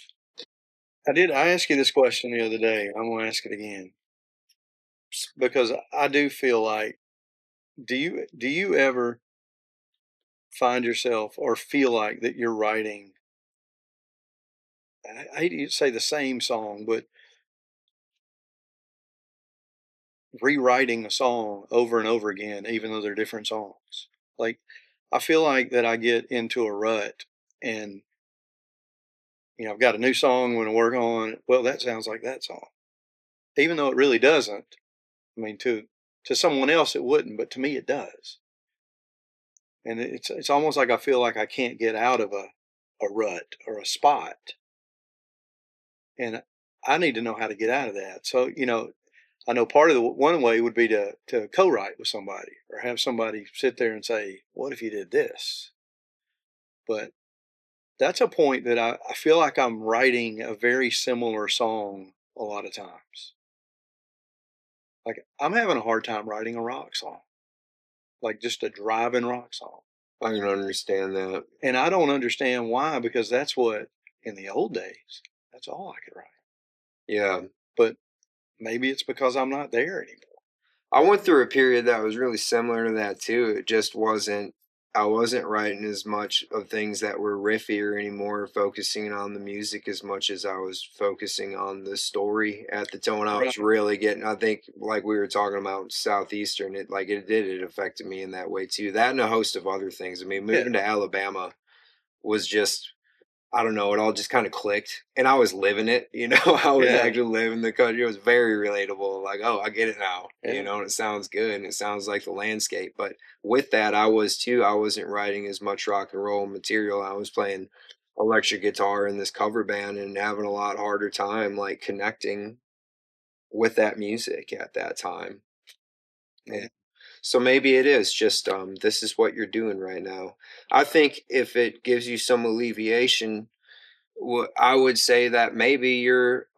I asked you this question the other day. I'm going to ask it again because I do feel like, do you ever find yourself or feel like that you're writing, I hate to say the same song, but rewriting a song over and over again, even though they're different songs? Like, I feel like that I get into a rut and, I've got a new song I'm going to work on. Well, that sounds like that song, even though it really doesn't. I mean, to someone else it wouldn't, but to me it does. And it's almost like I feel like I can't get out of a rut or a spot, and I need to know how to get out of that. So I know part of the one way would be to co-write with somebody or have somebody sit there and say, "What if you did this?" But that's a point that I feel like I'm writing a very similar song a lot of times. Like I'm having a hard time writing a rock song, like just a driving rock song. I can understand that. And I don't understand why, because that's what in the old days, that's all I could write. Yeah. But maybe it's because I'm not there anymore. I went through a period that was really similar to that too. It just wasn't I wasn't writing as much of things that were riffier anymore, focusing on the music as much as I was focusing on the story at the tone. I was Right. really getting, I think, like we were talking about Southeastern, it affected me in that way too. That and a host of other things. I mean, Yeah. moving to Alabama was just, I don't know, it all just kind of clicked, and I was living it, I was Yeah. actually living the country. It was very relatable. Like, oh, I get it now, Yeah. and it sounds good and it sounds like the landscape. But with that, I was too, I wasn't writing as much rock and roll material. I was playing electric guitar in this cover band and having a lot harder time like connecting with that music at that time. Yeah. And so maybe it is just this is what you're doing right now. I think if it gives you some alleviation, I would say that maybe you're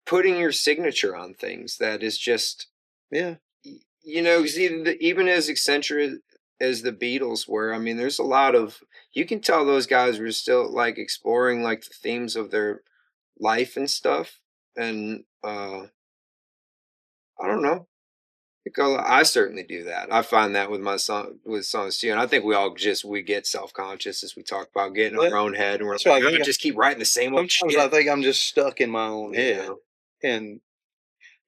putting your signature on things that is just, Yeah. 'cause even as eccentric as the Beatles were, I mean, there's a lot of, you can tell those guys were still like exploring like the themes of their life and stuff. And I don't know. Because I certainly do that. I find that with my son with songs too, and I think we get self conscious as we talk about getting in Well, our own head, and we're that's like, what I I think. just keep writing the same old Sometimes I shit. think I'm just stuck in my own head. Yeah, And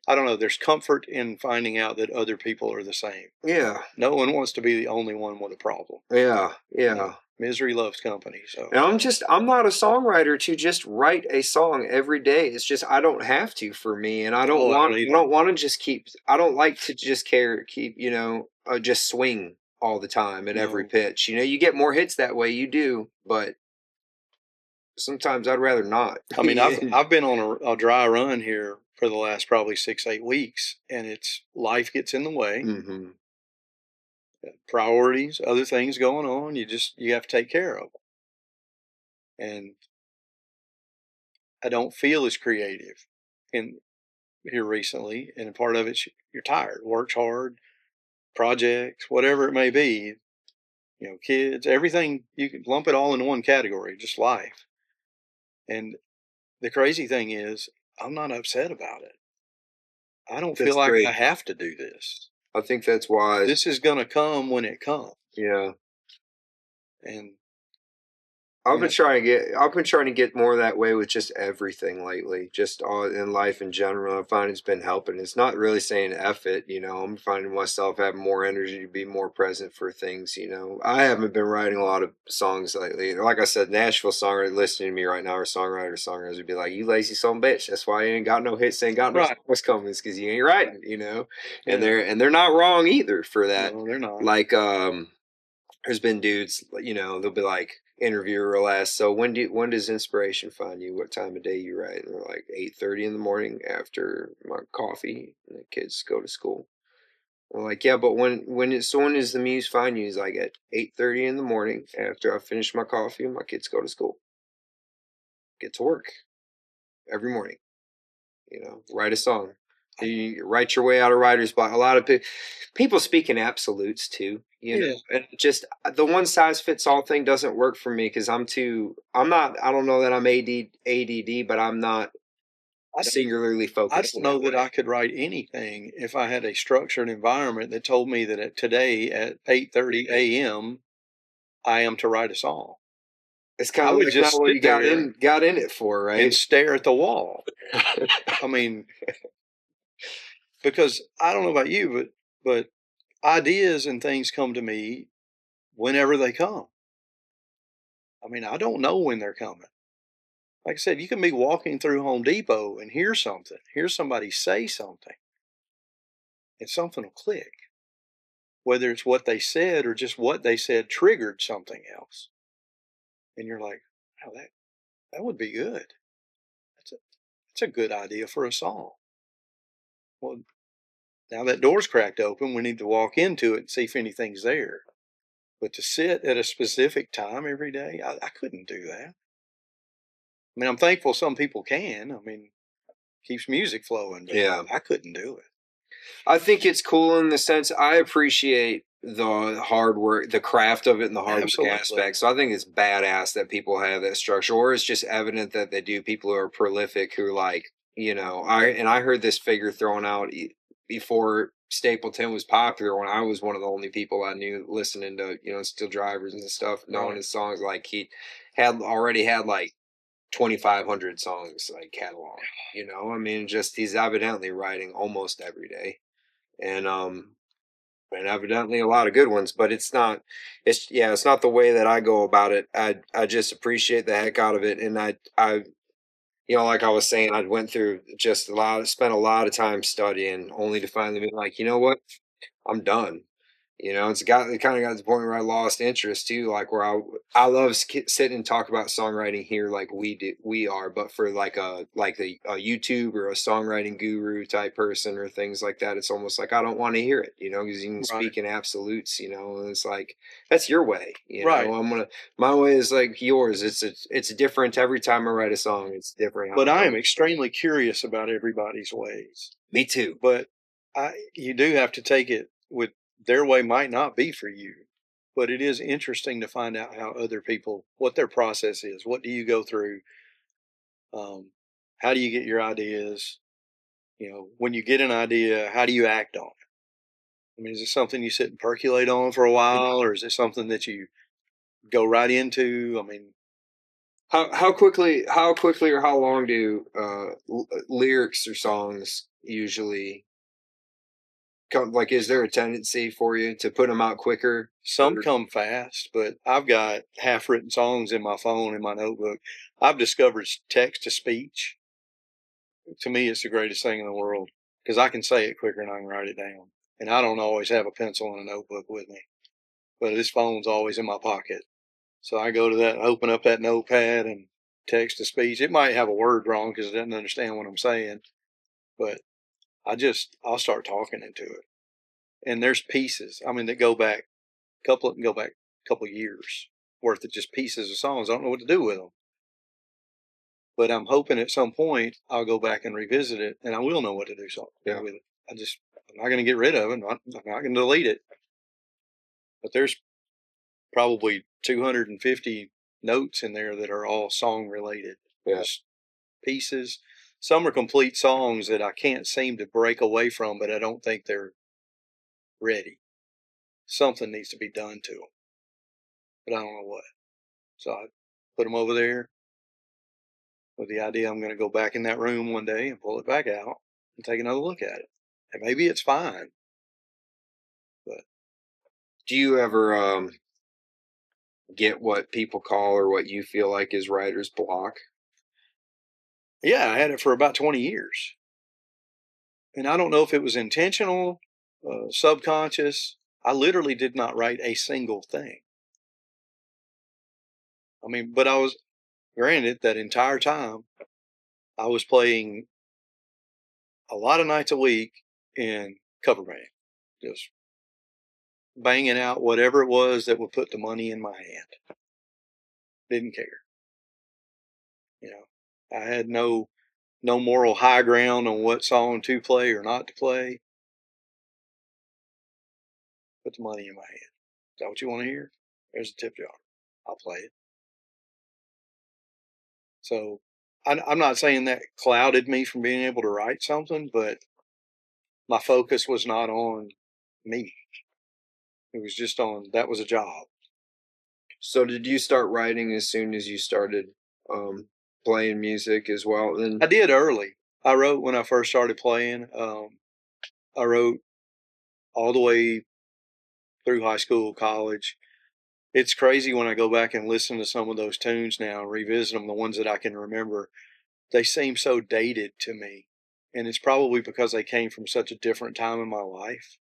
I don't know, there's comfort in finding out that other people are the same. yeah, No one wants to be the only one with a problem. yeah, You know, yeah. misery loves company. So, And I'm not a songwriter to just write a song every day. It's just I don't have to for me, and oh, I don't I either. don't want to just keep. I don't like to just keep just swing all the time at every No. pitch. You get more hits that way. You do, but sometimes I'd rather not. I mean, I've been on a dry run here for the last probably 6, 8 weeks, and it's life gets in the way, Hmm. priorities, other things going on. You have to take care of them, and I don't feel as creative in here recently. And part of it's you're tired, works hard, projects, whatever it may be. Kids, everything you can lump it all into one category, just life. And the crazy thing is, I'm not upset about it. I don't feel That's like I great. have to do this. I think that's wise. This is going to come when it comes. Yeah. And I've been trying to get more that way with just everything lately, just all in life in general. I find it's been helping. It's not really saying F it, you know. I'm finding myself having more energy to be more present for things, you know. I haven't been writing a lot of songs lately. Like I said, Nashville songwriter listening to me right now, or songwriters would be like, "You lazy son of a bitch. That's why you ain't got no hits, ain't got no Right. songs coming. It's because you ain't writing, you know." And Yeah. they're not wrong either for that. No, they're not. Like there's been dudes, you know, they'll be like, interviewer will ask, so when does inspiration find you? What time of day you write? And they're like 8:30 in the morning after my coffee and the kids go to school. I'm like, yeah, but when does the muse find you? He's like at 8:30 in the morning after I finish my coffee and my kids go to school. Get to work every morning. You know, write a song. You write your way out of writer's block. A lot of people speak in absolutes too, you know, and just the one size fits all thing doesn't work for me because I don't know that I'm ADD, but I'm not singularly focused. I don't know that I could write anything if I had a structured environment that told me that today at 8:30 a.m. I am to write a song. It's kind I of would like just not what sit you there got in it for, and right? stare at the wall. I mean, because I don't know about you, but ideas and things come to me whenever they come. I mean, I don't know when they're coming. Like I said, you can be walking through Home Depot and hear something, hear somebody say something, and something will click. Whether it's what they said or just what they said triggered something else. And you're like, oh, that would be good. That's a that's a good idea for a song. Well, now that door's cracked open, we need to walk into it and see if anything's there. But to sit at a specific time every day, I couldn't do that. I mean, I'm thankful some people can. I mean, keeps music flowing, but Yeah. I couldn't do it. I think it's cool in the sense I appreciate the hard work, the craft of it, and the hard work Absolutely. aspect. So I think it's badass that people have that structure, or it's just evident that they do. People who are prolific, who like, you know, I heard this figure thrown out before Stapleton was popular. When I was one of the only people I knew listening to, you know, Steel Drivers and stuff, knowing Right. his songs, like he had already had like 2,500 songs like catalog. You know, I mean, just he's evidently writing almost every day, and evidently a lot of good ones, but it's not the way that I go about it. I just appreciate the heck out of it, and I you know, like I was saying, I went through just spent a lot of time studying only to finally be like, you know what, I'm done. You know, it kind of got to the point where I lost interest too, like where I love sitting and talk about songwriting here like we are, but for a YouTube or a songwriting guru type person or things like that, it's almost like I don't want to hear it, you know, because you can Right. speak in absolutes, you know, and it's like that's your way, you Right. know. My way is like yours. It's different every time I write a song. It's different. But I am extremely curious about everybody's ways. Me too. But you do have to take it with their way might not be for you, but it is interesting to find out how other people, what their process is. What do you go through? How do you get your ideas? You know, when you get an idea, how do you act on it? I mean, is it something you sit and percolate on for a while, or is it something that you go right into? I mean, How quickly or how long do lyrics or songs usually come? Like, is there a tendency for you to put them out quicker? some come fast, but I've got half written songs in my phone, in my notebook. I've discovered text to speech. To me, it's the greatest thing in the world because I can say it quicker than I can write it down. And I don't always have a pencil and a notebook with me, but this phone's always in my pocket. So I go to that, open up that notepad and text to speech. It might have a word wrong because it doesn't understand what I'm saying, but I'll start talking into it. And there's pieces, I mean, that go back, a couple of them go back a couple of years worth of just pieces of songs. I don't know what to do with them. But I'm hoping at some point I'll go back and revisit it, and I will know what to do with it. I'm not going to get rid of it. I'm not going to delete it. But there's probably 250 notes in there that are all song related. Just pieces. Some are complete songs that I can't seem to break away from, but I don't think they're ready. Something needs to be done to them, but I don't know what. So put them over there with the idea I'm going to go back in that room one day and pull it back out and take another look at it. And maybe it's fine. But Do you ever get what people call or what you feel like is writer's block? yeah, I had it for about 20 years. And I don't know if it was intentional, subconscious. I literally did not write a single thing. I mean, but I was, granted, that entire time, I was playing a lot of nights a week in cover band, just banging out whatever it was that would put the money in my hand. Didn't care. You know, I had no moral high ground on what song to play or not to play. Put the money in my hand. Is that what you want to hear? There's a tip jar. I'll play it. So I'm not saying that clouded me from being able to write something, but my focus was not on me. It was just on, that was a job. So did you start writing as soon as you started playing music as well? Then I did early. I wrote when I first started playing. I wrote all the way through high school, college. It's crazy when I go back and listen to some of those tunes now and revisit them, the ones that I can remember. They seem so dated to me. And it's probably because they came from such a different time in my life.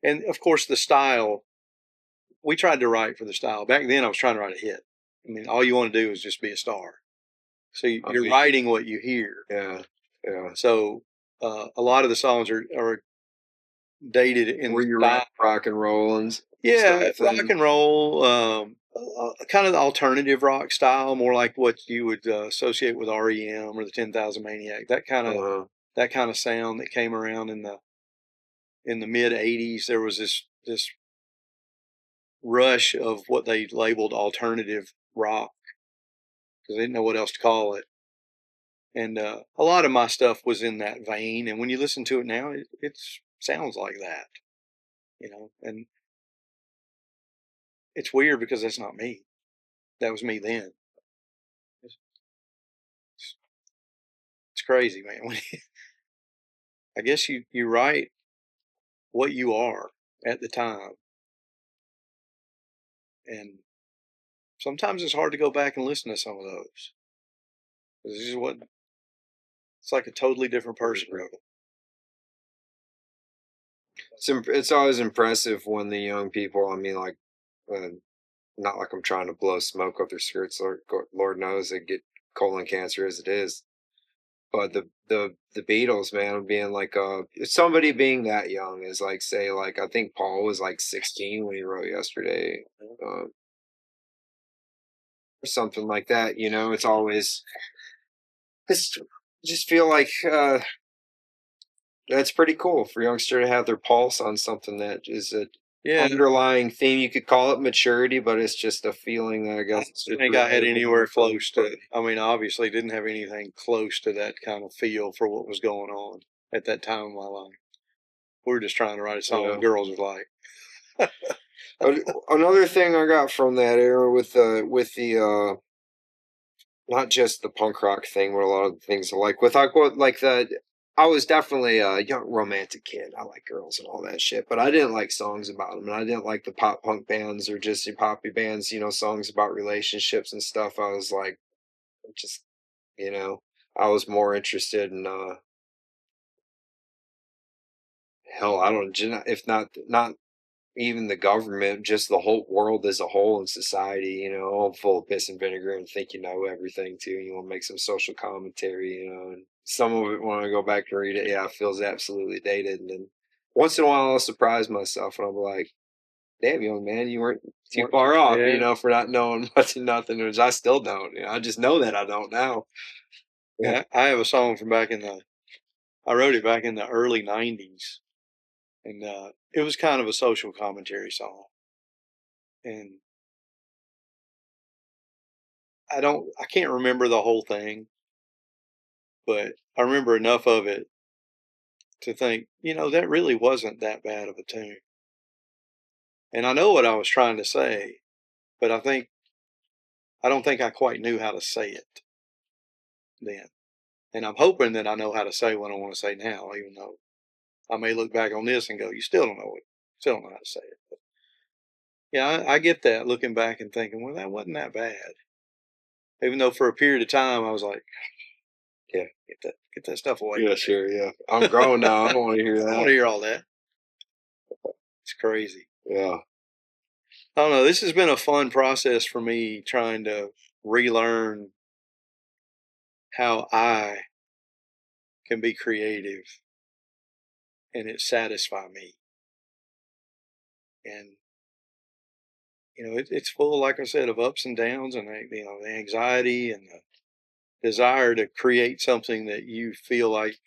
And of course, the style, we tried to write for the style. Back then, I was trying to write a hit. I mean, all you want to do is just be a star. So you're writing what you hear. Yeah, yeah. So a lot of the songs are dated in were you rock and roll and yeah, stuff, rock and roll, kind of the alternative rock style, more like what you would associate with REM or the 10,000 Maniac. That kind of sound that came around in the mid '80s. There was this rush of what they labeled alternative rock because they didn't know what else to call it. And a lot of my stuff was in that vein. And when you listen to it now, it sounds like that, you know. And it's weird because that's not me. That was me then. It's crazy, man. I guess you write what you are at the time, and sometimes it's hard to go back and listen to some of those. This is what it's like, a totally different person wrote it. It's always impressive when the young people, I mean, like, not like I'm trying to blow smoke up their skirts. Lord knows they get colon cancer as it is. But the Beatles, man, being like somebody being that young is like, say, like, I think Paul was like 16 when he wrote Yesterday, or something like that. You know, it's always just feel like that's pretty cool for a youngster to have their pulse on something that is a underlying theme. You could call it maturity, but it's just a feeling that I guess I don't think I had anywhere close to. I mean, obviously, didn't have anything close to that kind of feel for what was going on at that time in my life. We were just trying to write a song girls would like. Another thing I got from that era with the not just the punk rock thing, but a lot of the things like with like the. I was definitely a young romantic kid. I like girls and all that shit, but I didn't like songs about them, and I didn't like the pop punk bands or just the poppy bands. You know, songs about relationships and stuff. I was like, just, you know, I was more interested in hell. I don't, if not even the government, just the whole world as a whole in society, you know, all full of piss and vinegar and think you know everything too. You want to make some social commentary, you know, and some of it when I go back and read it, yeah, it feels absolutely dated. And then once in a while I'll surprise myself and I'll be like, damn, young man, you weren't too far off, you know, for not knowing much of nothing, which I still don't. You know, I just know that I don't now. Yeah, I have a song from I wrote it back in the early '90s. And it was kind of a social commentary song. And I can't remember the whole thing, but I remember enough of it to think, you know, that really wasn't that bad of a tune. And I know what I was trying to say, but I think I don't think I quite knew how to say it then. And I'm hoping that I know how to say what I want to say now, even though I may look back on this and go, you still don't know it. Still don't know how to say it. But yeah, I get that looking back and thinking, well, that wasn't that bad. Even though for a period of time I was like, yeah, get that stuff away. Yeah, sure, yeah. I'm grown now. I don't want to hear I that. don't want to hear all that. It's crazy. Yeah. I don't know. This has been a fun process for me trying to relearn how I can be creative and it satisfy me. And it's full, like I said, of ups and downs, and the anxiety and the desire to create something that you feel like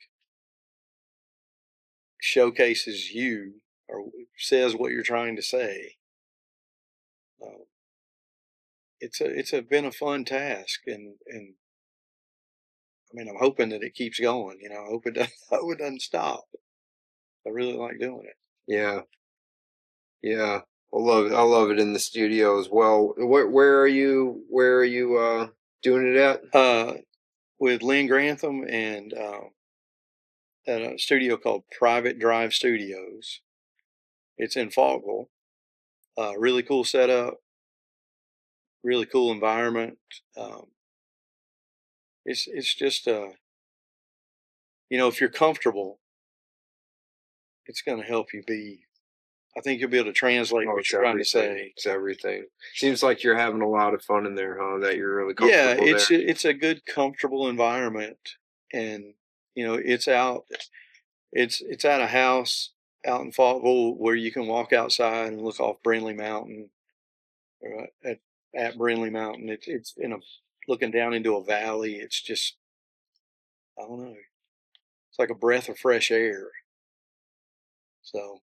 showcases you or says what you're trying to say. It's been a fun task, and I mean, I'm hoping that it keeps going. I hope it doesn't, I hope it doesn't stop. I really like doing it. Yeah. Yeah. I love it. I love it in the studio as well. Where are you doing it at? With Lynn Grantham and at a studio called Private Drive Studios. It's in Faultville. Really cool setup. Really cool environment. It's just if you're comfortable, it's going to help you be. I think you'll be able to translate what you're trying to say. It's everything. Seems like you're having a lot of fun in there, huh? That you're really Yeah, comfortable there. it's a good, comfortable environment, and it's out. It's at a house out in Faultville where you can walk outside and look off Brindley Mountain. At Brindley Mountain, it's looking down into a valley. It's just, I don't know. It's like a breath of fresh air. So,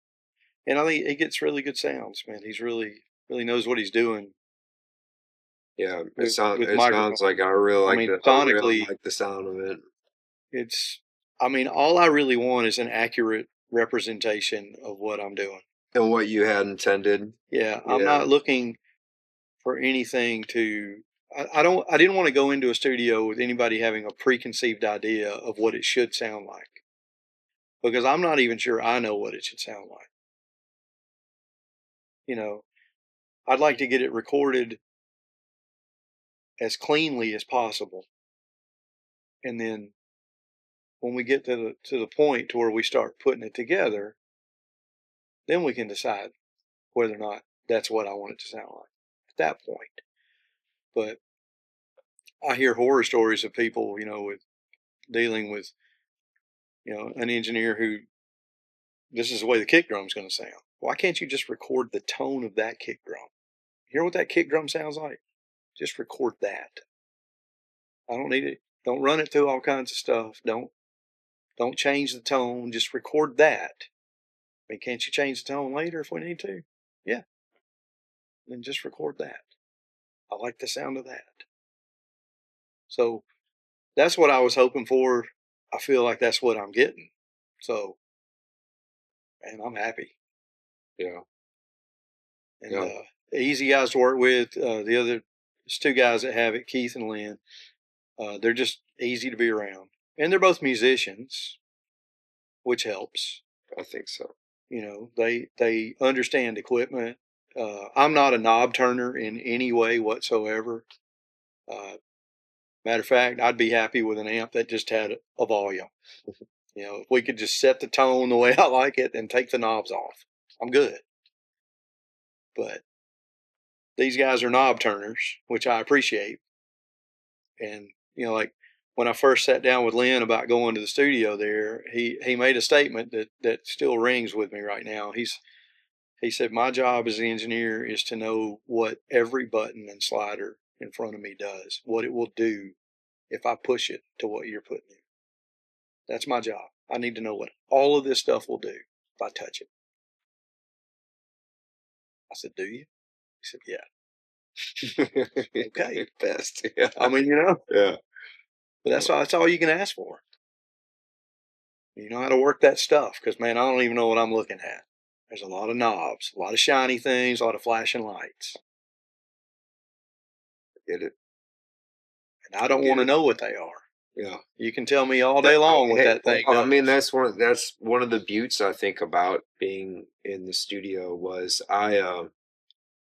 and I think he gets really good sounds, man. He's really knows what he's doing. Yeah, it sounds like I really like sonically, I really like the sound of it. All I really want is an accurate representation of what I'm doing and what you had intended. Yeah, I'm not looking for anything to. I didn't want to go into a studio with anybody having a preconceived idea of what it should sound like, because I'm not even sure I know what it should sound like. I'd like to get it recorded as cleanly as possible, and then when we get to the point to where we start putting it together, then we can decide whether or not that's what I want it to sound like at that point. But I hear horror stories of people, with dealing with, an engineer who, this is the way the kick drum's going to sound. Why can't you just record the tone of that kick drum? Hear what that kick drum sounds like? Just record that. I don't need it. Don't run it through all kinds of stuff. Don't change the tone. Just record that. I mean, can't you change the tone later if we need to? Yeah. Then just record that. I like the sound of that. So that's what I was hoping for. I feel like that's what I'm getting. So, and I'm happy. Yeah. And easy guys to work with. There's two guys that have it, Keith and Lynn. They're just easy to be around. And they're both musicians, which helps. I think so. They understand equipment. I'm not a knob turner in any way whatsoever. Matter of fact, I'd be happy with an amp that just had a volume. If we could just set the tone the way I like it and take the knobs off, I'm good. But these guys are knob turners, which I appreciate. And, like when I first sat down with Lynn about going to the studio there, he made a statement that still rings with me right now. He said, my job as the engineer is to know what every button and slider in front of me does, what it will do if I push it to what you're putting in. That's my job. I need to know what all of this stuff will do if I touch it. I said, do you? He said, yeah. Okay. Best. Yeah. I mean, Yeah. But that's all you can ask for. You know how to work that stuff, because, man, I don't even know what I'm looking at. There's a lot of knobs, a lot of shiny things, a lot of flashing lights. Get it. I don't want to know what they are. Yeah, you can tell me all day long what that thing does. I mean, that's one of the beauties I think about being in the studio was I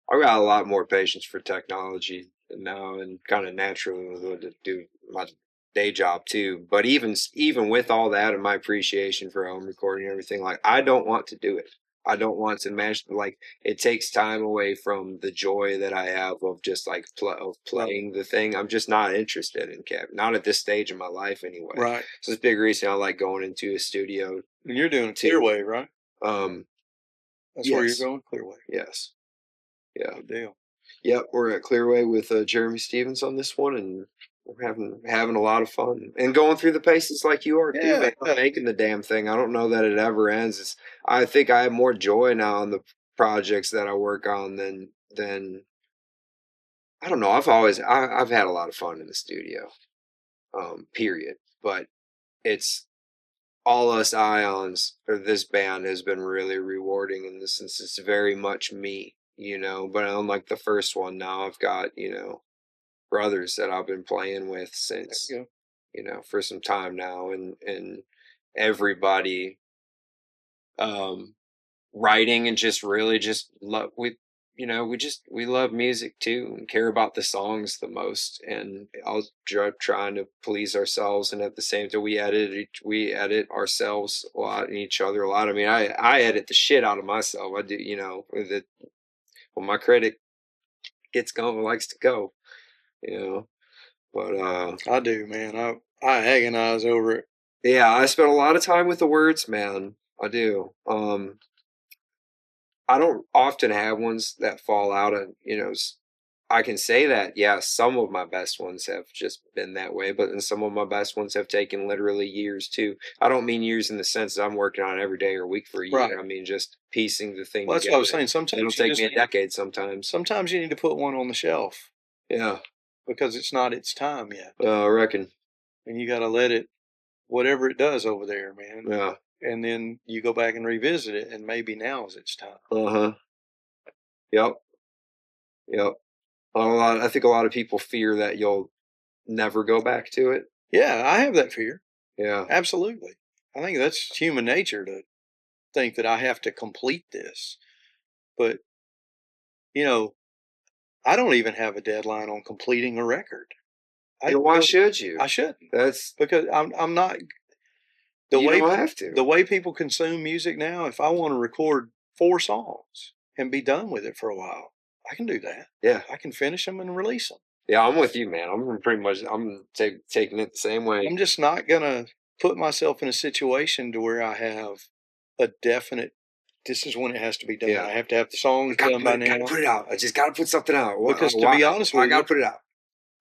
got a lot more patience for technology now, and kind of naturally was able to do my day job too. But even with all that and my appreciation for home recording and everything, like I don't want to do it. I don't want to match, like it takes time away from the joy that I have of just like playing the thing. I'm just not interested in not at this stage in my life anyway. Right. So it's a big reason I like going into a studio. And you're doing Clearway, right? That's where you're going, Clearway. Yes. Yeah. Good deal. Yep, we're at Clearway with Jeremy Stevens on this one, and we're having a lot of fun and going through the paces like you are too, man. Making the damn thing. I don't know that it ever ends. I think I have more joy now on the projects that I work on than I don't know. I've had a lot of fun in the studio, period. But it's all us ions, or this band has been really rewarding in this sense. It's very much me. But unlike the first one, now I've got, brothers that I've been playing with since, for some time now, and everybody, writing and just really just love, we love music too and care about the songs the most, and I'll trying to please ourselves, and at the same time we edit ourselves a lot and each other a lot. I mean, I edit the shit out of myself. I do, with it. When my critic gets going, likes to go, but I do, man. I agonize over it. Yeah, I spend a lot of time with the words, man. I do. I don't often have ones that fall out of, I can say that, yeah, some of my best ones have just been that way, but then some of my best ones have taken literally years too. I don't mean years in the sense that I'm working on it every day or week for a year. Right. I mean just piecing the thing together. That's what I was saying. Sometimes it'll take me a decade sometimes. Sometimes you need to put one on the shelf. Yeah. Because it's not its time yet. I reckon. And you got to let it, whatever it does over there, man. Yeah. And then you go back and revisit it, and maybe now is its time. Yep. I think a lot of people fear that you'll never go back to it. Yeah, I have that fear. Yeah. Absolutely. I think that's human nature to think that I have to complete this. But, I don't even have a deadline on completing a record. Why should you? I shouldn't. That's because I'm not. You don't have to. The way people consume music now, if I want to record 4 songs and be done with it for a while, I can do that. Yeah. I can finish them and release them. Yeah, I'm with you, man. I'm taking it the same way. I'm just not going to put myself in a situation to where I have a definite, this is when it has to be done. Yeah. I have to have the songs done by now. I gotta put it out. I just got to put something out. Because to be honest with you, I got to put it out.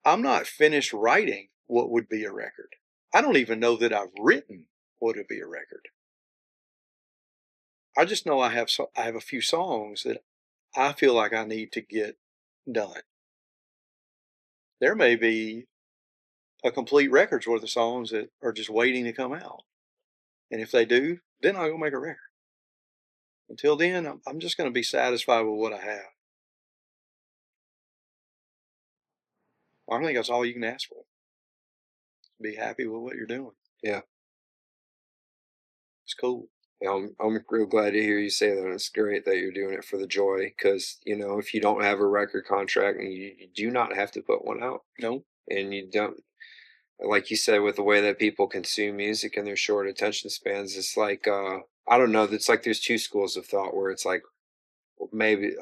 I'm not finished writing what would be a record. I don't even know that I've written what would be a record. I just know I have a few songs that I feel like I need to get done. There may be a complete record's worth of songs that are just waiting to come out. And if they do, then I'll go make a record. Until then, I'm just going to be satisfied with what I have. I think that's all you can ask for. Be happy with what you're doing. Yeah. It's cool. Yeah, I'm real glad to hear you say that. It's great that you're doing it for the joy, because, if you don't have a record contract, you do not have to put one out. No. And you don't, like you said, with the way that people consume music and their short attention spans, it's like, I don't know, it's like there's 2 schools of thought where it's like, maybe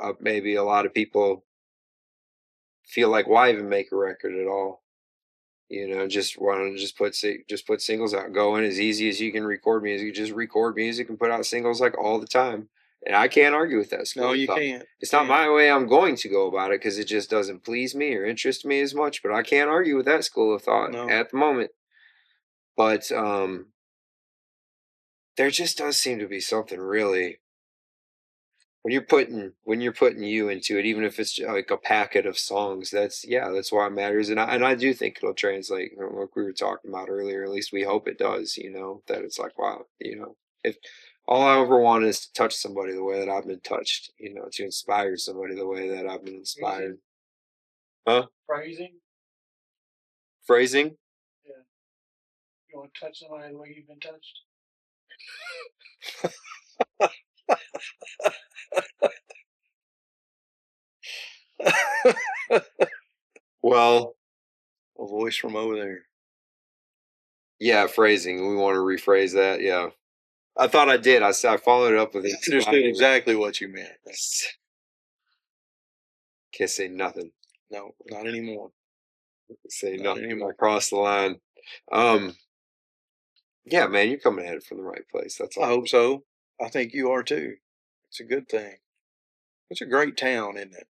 a lot of people feel like, why even make a record at all? Just why don't just put singles out, go in as easy as you can record music. You just record music and put out singles like all the time. And I can't argue with that. No, you can't. It's not my way I'm going to go about it, because it just doesn't please me or interest me as much. But I can't argue with that school of thought at the moment. But there just does seem to be something really, when you're putting you into it, even if it's like a packet of songs, that's why it matters. And I do think it'll translate, like we were talking about earlier. At least we hope it does. That it's like, wow, if all I ever want is to touch somebody the way that I've been touched, to inspire somebody the way that I've been inspired. Huh? Phrasing? Yeah. You want to touch somebody the way you've been touched? Well, A voice from over there. yeah, phrasing. We want to rephrase that. Yeah. I thought I did. I followed it up with I understood exactly what you meant. Can't say nothing. No, not anymore. Say Not nothing. anymore. Across the line. Yeah, man, you're coming at it from the right place. That's all. I hope so. I think you are too. It's a good thing. It's a great town, isn't it?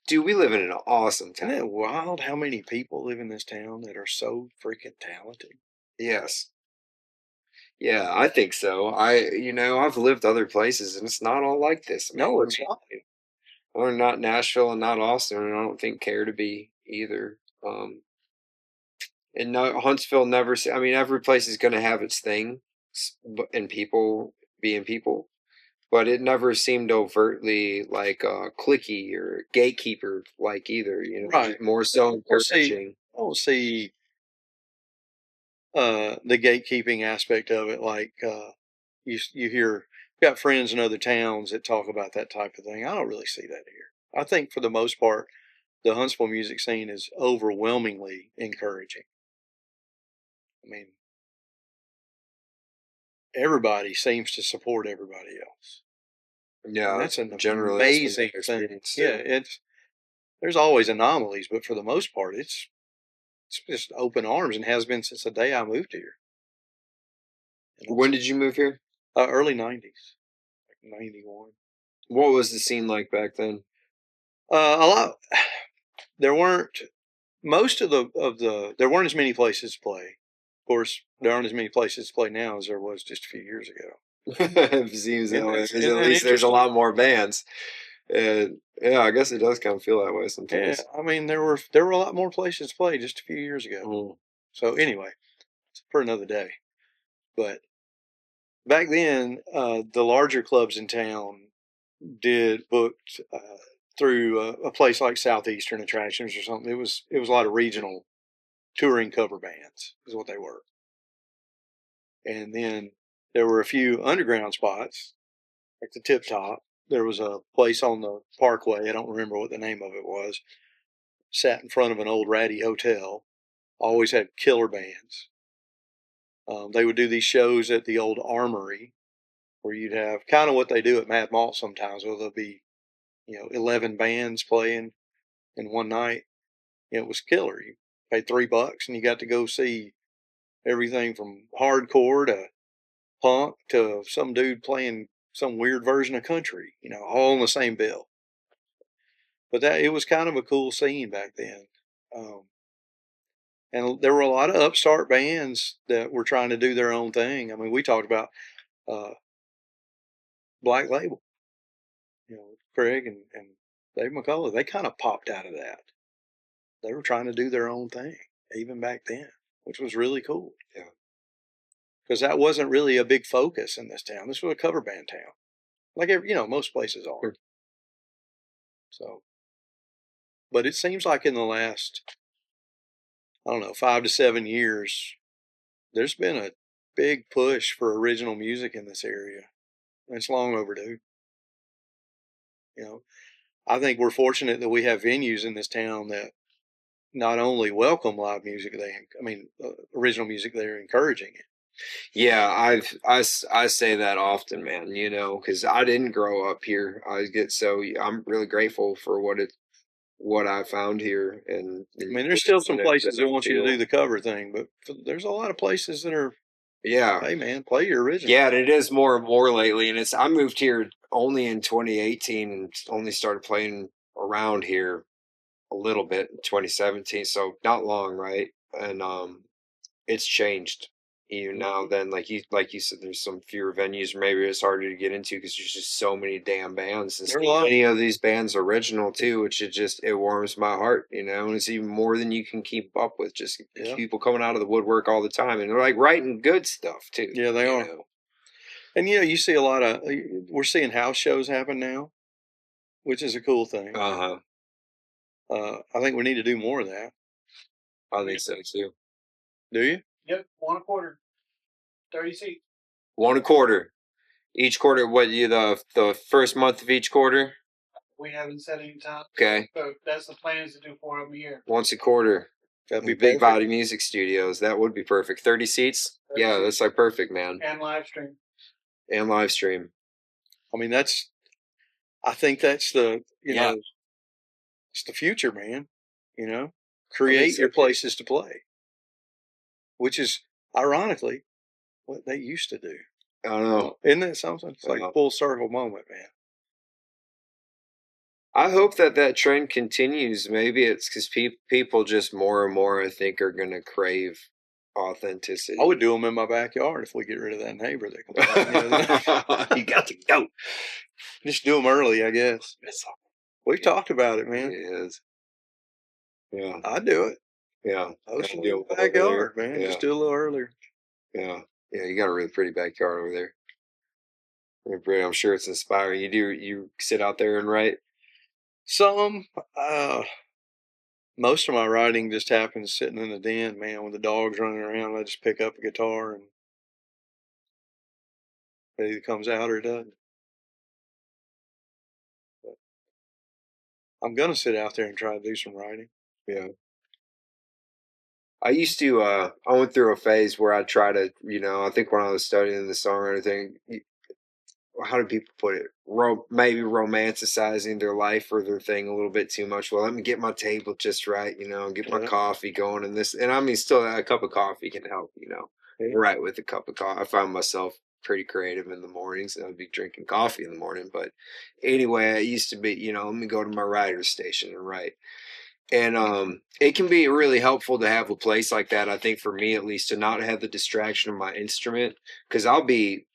Dude, we live in an awesome town. Isn't it wild how many people live in this town that are so freaking talented? Yes. Yeah, I think so. I've lived other places and it's not all like this. Man. No, it's not. Or not Nashville and not Austin, and I don't think care to be either. And no, Huntsville never. I mean, every place is going to have its thing, and people being people, but it never seemed overtly like cliquey or gatekeeper like either. You know, Right. more so encouraging. I don't see the gatekeeping aspect of it. Like you hear, got friends in other towns that talk about that type of thing. I don't really see that here. I think for the most part, the Huntsville music scene is overwhelmingly encouraging. I mean, everybody seems to support everybody else. Yeah, and that's an generally amazing thing. Yeah, there's always anomalies, but for the most part, it's just open arms and has been since the day I moved here. When did you move here? Early '90s, like '91. What was the scene like back then? A lot. There weren't most of the there weren't as many places to play. Of course, there aren't as many places to play now as there was just a few years ago. It seems that way. Isn't At that least there's a interesting? lot more bands. And yeah, I guess it does kind of feel that way sometimes. Yeah, I mean there were a lot more places to play just a few years ago. Mm. So anyway, it's for another day. But back then, the larger clubs in town did booked through a place like Southeastern Attractions or something. It was a lot of regional touring cover bands is what they were. And then there were a few underground spots, like the Tip Top. There was a place on the Parkway. I don't remember what the name of it was. Sat in front of an old ratty hotel. Always had killer bands. They would do these shows at the old Armory, where you'd have kind of what they do at Mad Malt sometimes, where there'll be 11 bands playing in one night. It was killer. You paid $3 and you got to go see everything from hardcore to punk to some dude playing some weird version of country, all in the same bill. But it was kind of a cool scene back then. And there were a lot of upstart bands that were trying to do their own thing. I mean, we talked about uh, Black Label, Craig and Dave McCullough. They kind of popped out of that. They were trying to do their own thing, even back then, which was really cool. Yeah. Because that wasn't really a big focus in this town. This was a cover band town, like most places are. Sure. So, but it seems like in the last, I don't know, 5 to 7 years, there's been a big push for original music in this area. It's long overdue. I think we're fortunate that we have venues in this town that not only welcome live music, original music, they're encouraging it. Yeah, I say that often, man. Because I didn't grow up here. I'm really grateful for what I found here. And there's still some places that want you to do the cover thing, but there's a lot of places that are. Yeah. Hey, man, play your original. Yeah, and it is more and more lately. And I moved here only in 2018 and only started playing around here a little bit in 2017. So not long, right? And it's changed. Even now, then, like you said, there's some fewer venues. Maybe it's harder to get into because there's just so many damn bands. And many of these bands original too, which it warms my heart, and it's even more than you can keep up with. Just people coming out of the woodwork all the time, and they're like writing good stuff too. Yeah, they are. And you see a lot of we're seeing house shows happen now, which is a cool thing. I think we need to do more of that. I think so too. Do you? Yep, 1.25, 30 seats. 1.25 each quarter. What you the first month of each quarter? We haven't set any time. Okay. So that's the plan, is to do 4 of them a year. Once a quarter. That'd be Big perfect. Body Music Studios. That would be perfect. 30 seats. 30 yeah, seats. that's like perfect, man. And live stream. And live stream. I mean, I think that's the, Yeah. it's the future, man. Create your places to play, which is ironically what they used to do. I don't know. Isn't that something? It's like Yeah. a full circle moment, man. I hope that trend continues. Maybe it's because people just more and more, I think, are going to crave authenticity. I would do them in my backyard if we get rid of that neighbor that complains. You got to go. Just do them early, I guess. We've talked about it, man. It is. Yeah. I'd do it. Yeah. I should do it in the backyard, man. Yeah. Just do a little earlier. Yeah. Yeah. You got a really pretty backyard over there. I'm sure it's inspiring. You sit out there and write? Most of my writing just happens sitting in the den, man, with the dogs running around. I just pick up a guitar and it either comes out or it doesn't. But I'm gonna sit out there and try to do some writing. Yeah. I used to, I went through a phase where I try to, I think when I was studying the songwriting thing, how do people put it? Maybe romanticizing their life or their thing a little bit too much. Well, let me get my table just right, get my coffee going and I mean, still a cup of coffee can help, right with a cup of coffee. I find myself pretty creative in the mornings and I'd be drinking coffee in the morning. But anyway, I used to be, let me go to my writer's station and write. And it can be really helpful to have a place like that, I think, for me at least, to not have the distraction of my instrument. Because I'll be,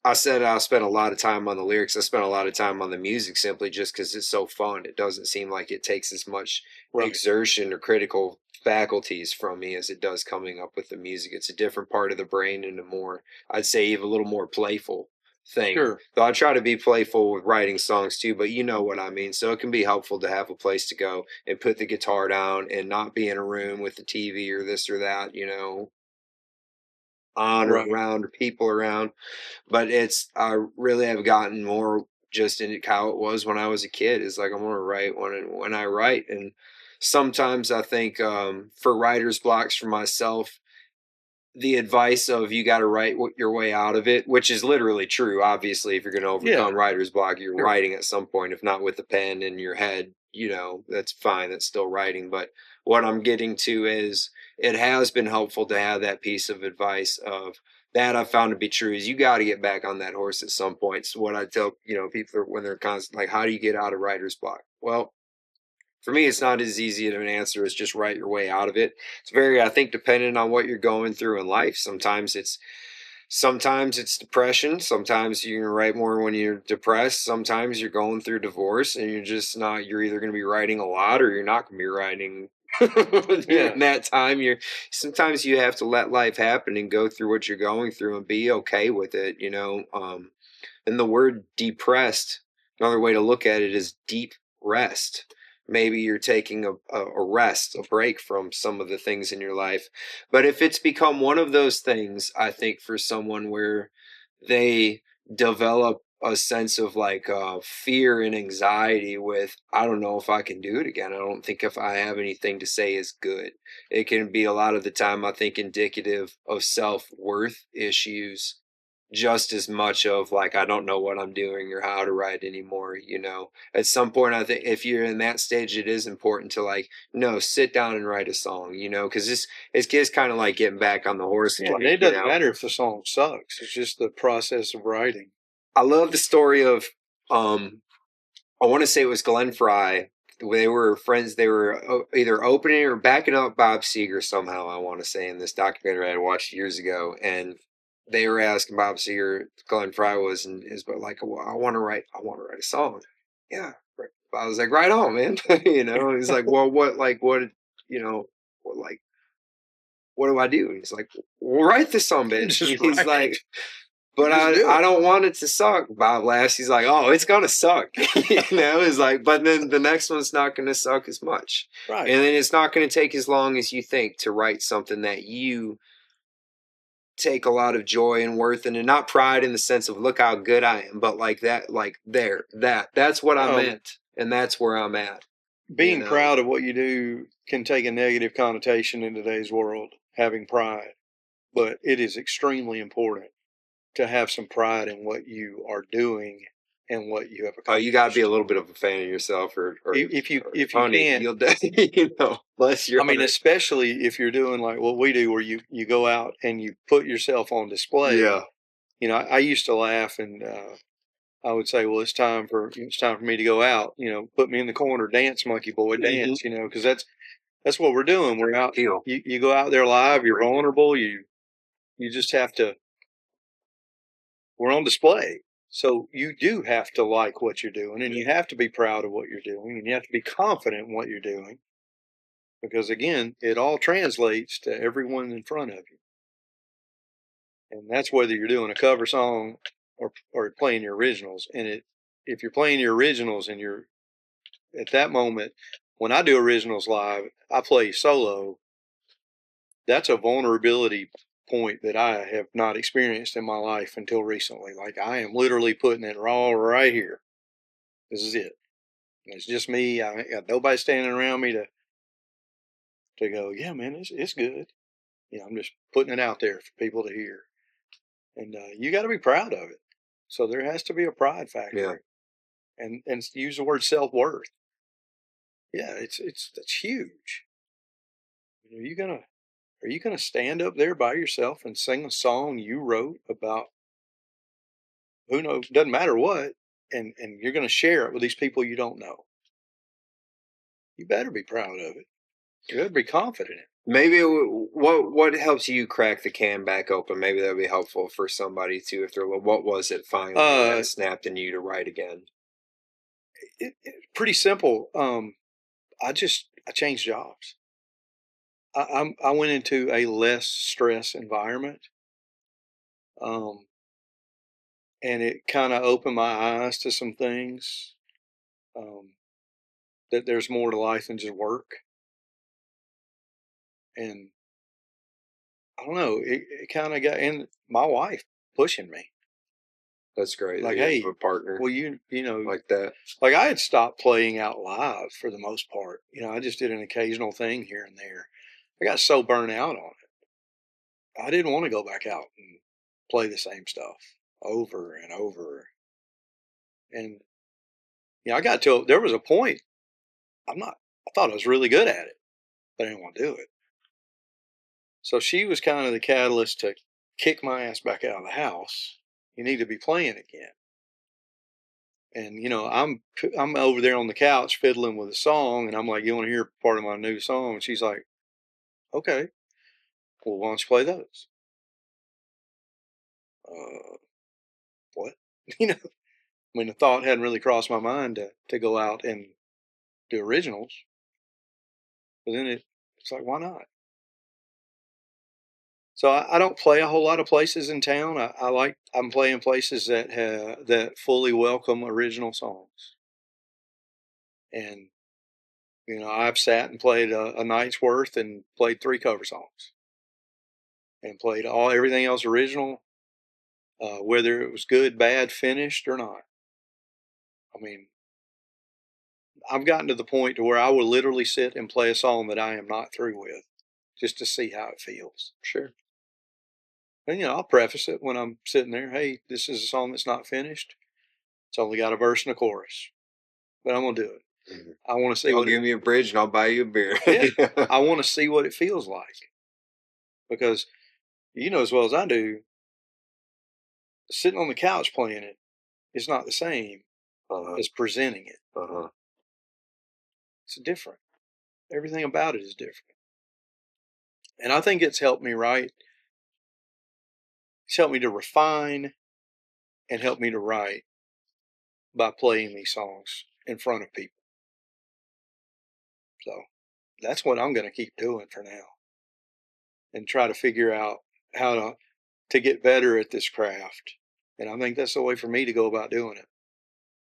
I said I spent a lot of time on the lyrics. I spent a lot of time on the music simply just because it's so fun. It doesn't seem like it takes as much exertion or critical faculties from me as it does coming up with the music. It's a different part of the brain and a more, I'd say, even a little more playful thing. Sure. So I try to be playful with writing songs too, but you know what I mean. So it can be helpful to have a place to go and put the guitar down and not be in a room with the TV or this or that, on or around or people around. But I really have gotten more just into how it was when I was a kid. It's like I want to write when I write. And sometimes I think for writer's blocks for myself, the advice of you got to write your way out of it, which is literally true. Obviously, if you're going to overcome writer's block, you're writing at some point, if not with the pen in your head, that's fine. That's still writing. But what I'm getting to is it has been helpful to have that piece of advice of that I've found to be true is you got to get back on that horse at some point. So what I tell, people when they're constant, like, how do you get out of writer's block? Well, for me, it's not as easy of an answer as just write your way out of it. It's very, I think, dependent on what you're going through in life. Sometimes it's depression. Sometimes you can write more when you're depressed. Sometimes you're going through divorce and you're just not, you're either going to be writing a lot or you're not going to be writing during that time. Sometimes you have to let life happen and go through what you're going through and be okay with it, and the word depressed, another way to look at it is deep rest. Maybe you're taking a rest, a break from some of the things in your life. But if it's become one of those things, I think for someone where they develop a sense of like fear and anxiety with, I don't know if I can do it again. I don't think if I have anything to say is good. It can be a lot of the time, I think, indicative of self-worth issues just as much of like, I don't know what I'm doing or how to write anymore. At some point, I think if you're in that stage, it is important to like, no, sit down and write a song, because it's kind of like getting back on the horse. Yeah, it doesn't matter if the song sucks. It's just the process of writing. I love the story of, I want to say it was Glenn Fry. They were friends. They were either opening or backing up Bob Seger somehow, I want to say, in this documentary I watched years ago. And they were asking Bob Seger, Glenn Fry was, and is, but like, well, I want to write a song. Yeah. I was like, right on, man. And he's like, well, what do I do? And he's like, well, write this song, bitch. He's like, But Just do it. I don't want it to suck. Bob Lassie's like, oh, it's gonna suck. It's like, but then the next one's not gonna suck as much. Right. And then it's not gonna take as long as you think to write something that you take a lot of joy and worth in, and not pride in the sense of look how good I am, but like that, like that's what I meant, and that's where I'm at. Being proud of what you do can take a negative connotation in today's world, having pride, but it is extremely important to have some pride in what you are doing and what you have accomplished. Oh, you got to be a little bit of a fan of yourself, or if you honey, can't, you'll bless your. I mean, especially if you're doing like what we do, where you go out and you put yourself on display. Yeah. I used to laugh and I would say, well, it's time for me to go out. Put me in the corner, dance, monkey boy, dance. Because that's what we're doing. We're out. You go out there live. You're vulnerable. You just have to. We're on display, so you do have to like what you're doing, and you have to be proud of what you're doing, and you have to be confident in what you're doing. Because again, it all translates to everyone in front of you. And that's whether you're doing a cover song or playing your originals. And if you're playing your originals and you're at that moment, when I do originals live, I play solo. That's a vulnerability point that I have not experienced in my life until recently. Like I am literally putting it raw right here. This is it. It's just me. I got nobody standing around me to go, yeah, man, it's good. I'm just putting it out there for people to hear. And you got to be proud of it. So there has to be a pride factor. Yeah. And use the word self-worth. Yeah, it's huge. Are you gonna stand up there by yourself and sing a song you wrote about who knows, doesn't matter what, and you're gonna share it with these people you don't know? You better be proud of it. You better be confident in it. Maybe what helps you crack the can back open? Maybe that would be helpful for somebody too. If they're, what was it finally that snapped in you to write again? Pretty simple. I changed jobs. I went into a less stress environment, and it kind of opened my eyes to some things. That there's more to life than just work, and I don't know. It kind of got in my wife pushing me. That's great. Like, hey, hey, a partner. Well, you know, like that. Like I had stopped playing out live for the most part. I just did an occasional thing here and there. I got so burnt out on it. I didn't want to go back out and play the same stuff over and over. And I got to there was a point. I thought I was really good at it, but I didn't want to do it. So she was kind of the catalyst to kick my ass back out of the house. You need to be playing again. And I'm over there on the couch fiddling with a song, and I'm like, "You want to hear part of my new song?" And she's like, "Okay, well, why don't you play those?" What? I mean, the thought hadn't really crossed my mind to go out and do originals, but then it's like, why not? So I don't play a whole lot of places in town. I'm playing places that fully welcome original songs. And I've sat and played a night's worth and played 3 cover songs, and played everything else original, whether it was good, bad, finished or not. I mean, I've gotten to the point to where I will literally sit and play a song that I am not through with, just to see how it feels. Sure. And I'll preface it when I'm sitting there. Hey, this is a song that's not finished. It's only got a verse and a chorus, but I'm gonna do it. Mm-hmm. I want to see. Give me a bridge and I'll buy you a beer. Yeah, I want to see what it feels like, because as well as I do, sitting on the couch playing it is not the same as presenting it. It's different. Everything about it is different, and I think it's helped me write. It's helped me to refine and help me to write by playing these songs in front of people. So that's what I'm going to keep doing for now, and try to figure out how to get better at this craft And I think that's the way for me to go about doing it,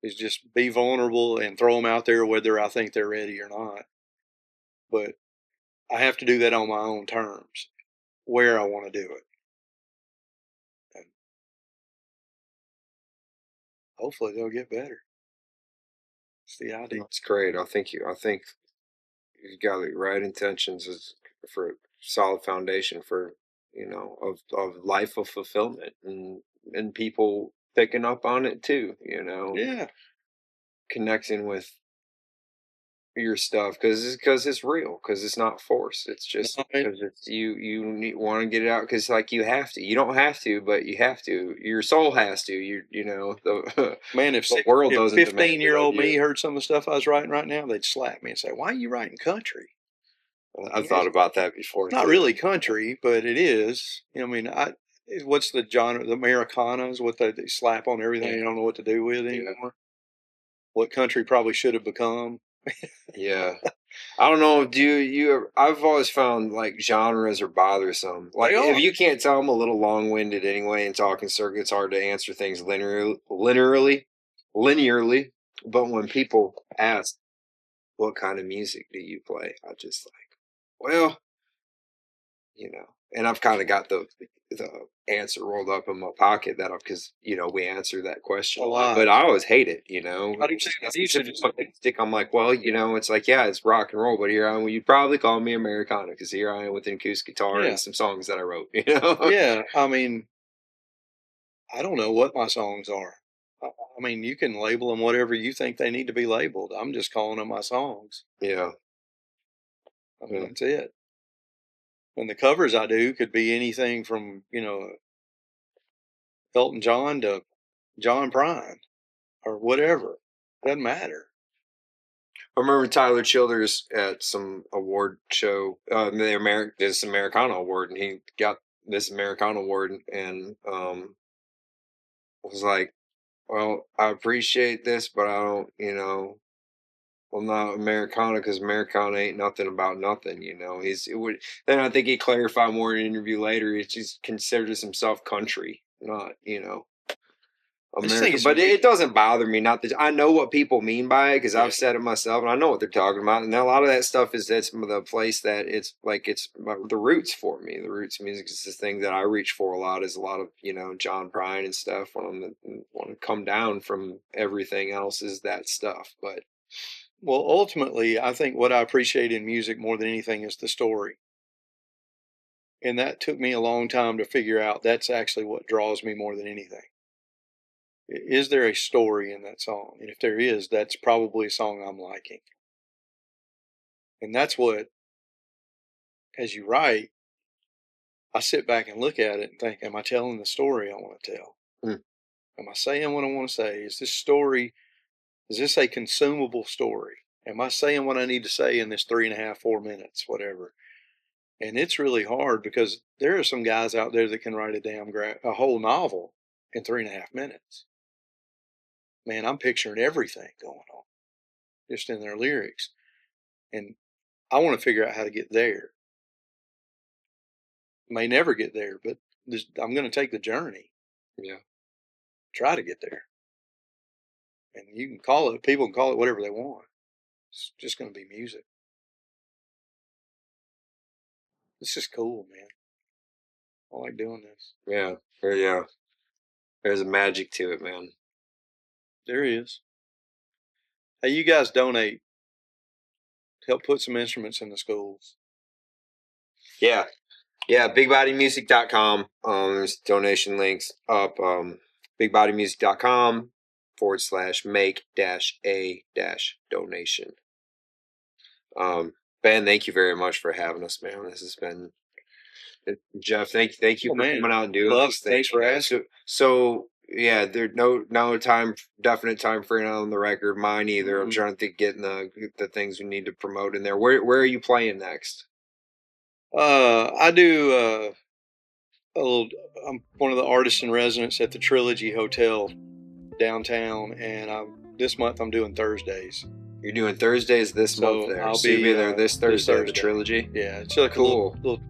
is just be vulnerable and throw them out there whether I think they're ready or not. But I have to do that on my own terms, where I want to do it. And hopefully they'll get better. It's the idea. That's great. I think you've got the right intentions for a solid foundation for, of life of fulfillment and people picking up on it too, Yeah. connecting with your stuff because it's real, because it's not forced. It's just because it's you want to get it out because like you have to. You don't have to, but you have to. Your soul has to. The Man, if the world doesn't. 15-year-old me heard some of the stuff I was writing right now, they'd slap me and say, "Why are you writing country?" I've thought about that before. It's not really country, but it is. I mean, what's the genre? The Americana is what they slap on everything. You don't know what to do with anymore. What country probably should have become. Yeah. I don't know. I've always found like genres are bothersome. Like if you can't tell I'm a little long-winded anyway and talking circuits, it's hard to answer things linearly. But when people ask, what kind of music do you play? I just like, well, and I've kind of got the answer rolled up in my pocket because we answer that question a lot, but I always hate it. How do you say I'm like, well, it's like, yeah, it's rock and roll, but here I am. You'd probably call me Americana because here I am with an acoustic guitar and some songs that I wrote. Yeah, I mean, I don't know what my songs are. I mean, you can label them whatever you think they need to be labeled. I'm just calling them my songs. Yeah, I mean, that's it. And the covers I do could be anything from, Elton John to John Prine or whatever. Doesn't matter. I remember Tyler Childers at some award show, this Americana award, and he got this Americana award and was like, well, I appreciate this, but I don't, I'm not Americana because Americana ain't nothing about nothing, Then I think he clarified more in an interview later. He just considers himself country, not, American. But it doesn't bother me. Not that I know what people mean by it because I've said it myself and I know what they're talking about. And a lot of that stuff is that's the place that it's the roots for me. The roots music is this thing that I reach for a lot. Is a lot of John Prine and stuff. When I want to come down from everything else is that stuff. But well, ultimately, I think what I appreciate in music more than anything is the story. And that took me a long time to figure out. That's actually what draws me more than anything. Is there a story in that song? And if there is, that's probably a song I'm liking. And that's what, as you write, I sit back and look at it and think, am I telling the story I want to tell? Am I saying what I want to say? Is this a consumable story? Am I saying what I need to say in this 3.5, 4 minutes, whatever? And it's really hard because there are some guys out there that can write a whole novel in 3.5 minutes. Man, I'm picturing everything going on just in their lyrics. And I want to figure out how to get there. May never get there, but I'm going to take the journey. Yeah. Try to get there. And people can call it whatever they want. It's just going to be music. This is cool, man. I like doing this. Yeah. Yeah. There's a magic to it, man. There is. Hey, you guys donate. Help put some instruments in the schools. Yeah. Yeah, bigbodymusic.com. There's donation links up. bigbodymusic.com/make-a-donation. Ben, thank you very much for having us, man. This has been Geoff. Thank you for coming out and doing this. Thanks for asking. So yeah, there's no definite time frame on the record. Mine either. I'm trying to think getting the things we need to promote in there. Where are you playing next? I do I'm one of the artists in residence at the Trilogy Hotel downtown, and this month I'm doing Thursdays. You're doing Thursdays this month there. I'll be there this Thursday at the Trilogy. Yeah, it's a cool little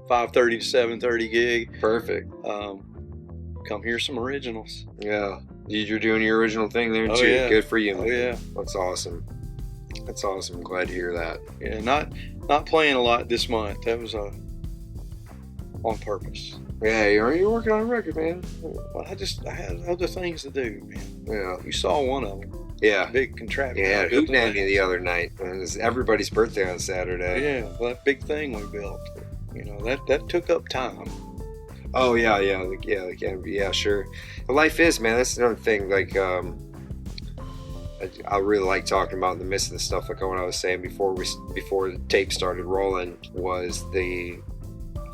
5:30 to 7:30 gig. Perfect. come hear some originals. Yeah, you're doing your original thing there Oh, too. yeah. Good for you, man. Oh yeah, That's awesome. That's awesome. I'm glad to hear that. yeah. Not playing a lot this month. That was on purpose. Yeah, you're working on a record, man. Well, I had other things to do, man. Yeah, You saw one of them. yeah. Big contraption. Yeah, I built Hootenanny the other night. It was everybody's birthday on Saturday. Yeah, well, that big thing we built. You know, that took up time. Oh yeah, sure. But life is, man. That's another thing. Like, I really like talking about in the midst of the stuff. Like what I was saying before the tape started rolling was the,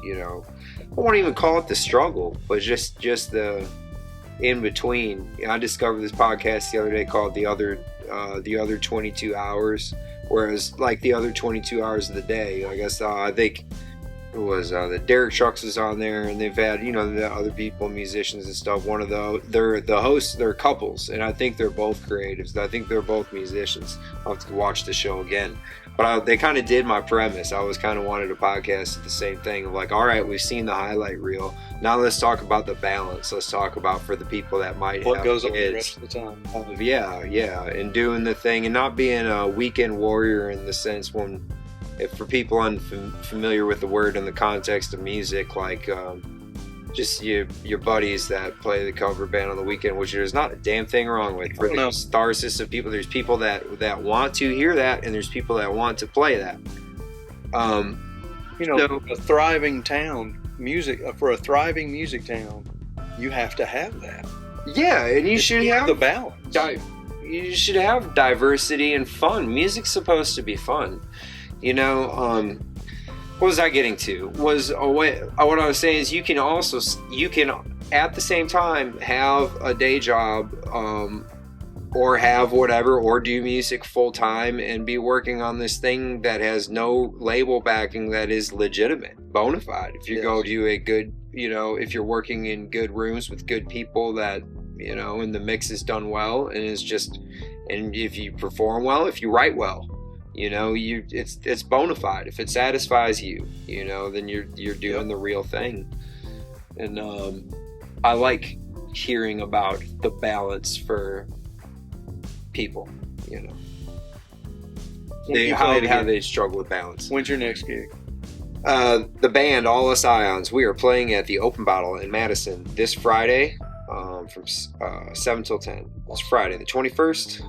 you know, I won't even call it the struggle, but just the in between. You know, I discovered this podcast the other day called the other 22 hours, whereas like the other 22 hours of the day, I guess I think it was the Derek Trucks is on there, and they've had, you know, the other people, musicians and stuff. One of the hosts, they're couples, and I think they're both creatives. I think they're both musicians. I'll have to watch the show again. But they kind of did my premise. I was kind of wanted a podcast of the same thing of like, all right, we've seen the highlight reel. Now let's talk about the balance. Let's talk about for the people that might What have goes on kids. the rest of the time? Yeah, and doing the thing and not being a weekend warrior in the sense when, if for people unfamiliar with the word in the context of music, like just your buddies that play the cover band on the weekend, which there's not a damn thing wrong with. For the star system people, there's people that want to hear that, and there's people that want to play that. You know, a thriving town, for a thriving music town, you have to have that. Yeah, and you should have the balance. You should have diversity and fun. Music's supposed to be fun. You know, what was I getting to? What I was saying is you can at the same time have a day job, or have whatever, or do music full time and be working on this thing that has no label backing, that is legitimate, bona fide. If you go to a good, you know, if you're working in good rooms with good people that, you know, and the mix is done well, and and if you perform well, if you write well, you know, it's bona fide. If it satisfies you, you know, then you're doing the real thing. And I like hearing about the balance for people, you know. How they struggle with balance. When's your next gig? The band All Us Ions, we are playing at the Open Bottle in Madison this Friday, from 7 till 10. It's Friday the 21st.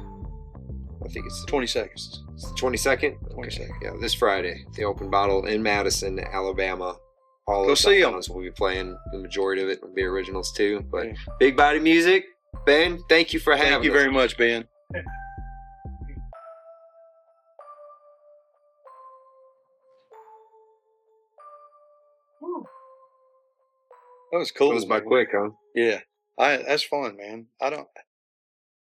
I think it's 22nd. It's the 22nd? 22nd. Yeah, this Friday, the Open Bottle in Madison, Alabama. All Go of see the 'em. will be playing the majority of it will be originals too. But Yeah. Big Body Music, Ben, thank you for having us. Thank you very much, Ben. That was cool. That was by man. quick, huh? Yeah, that's fun, man.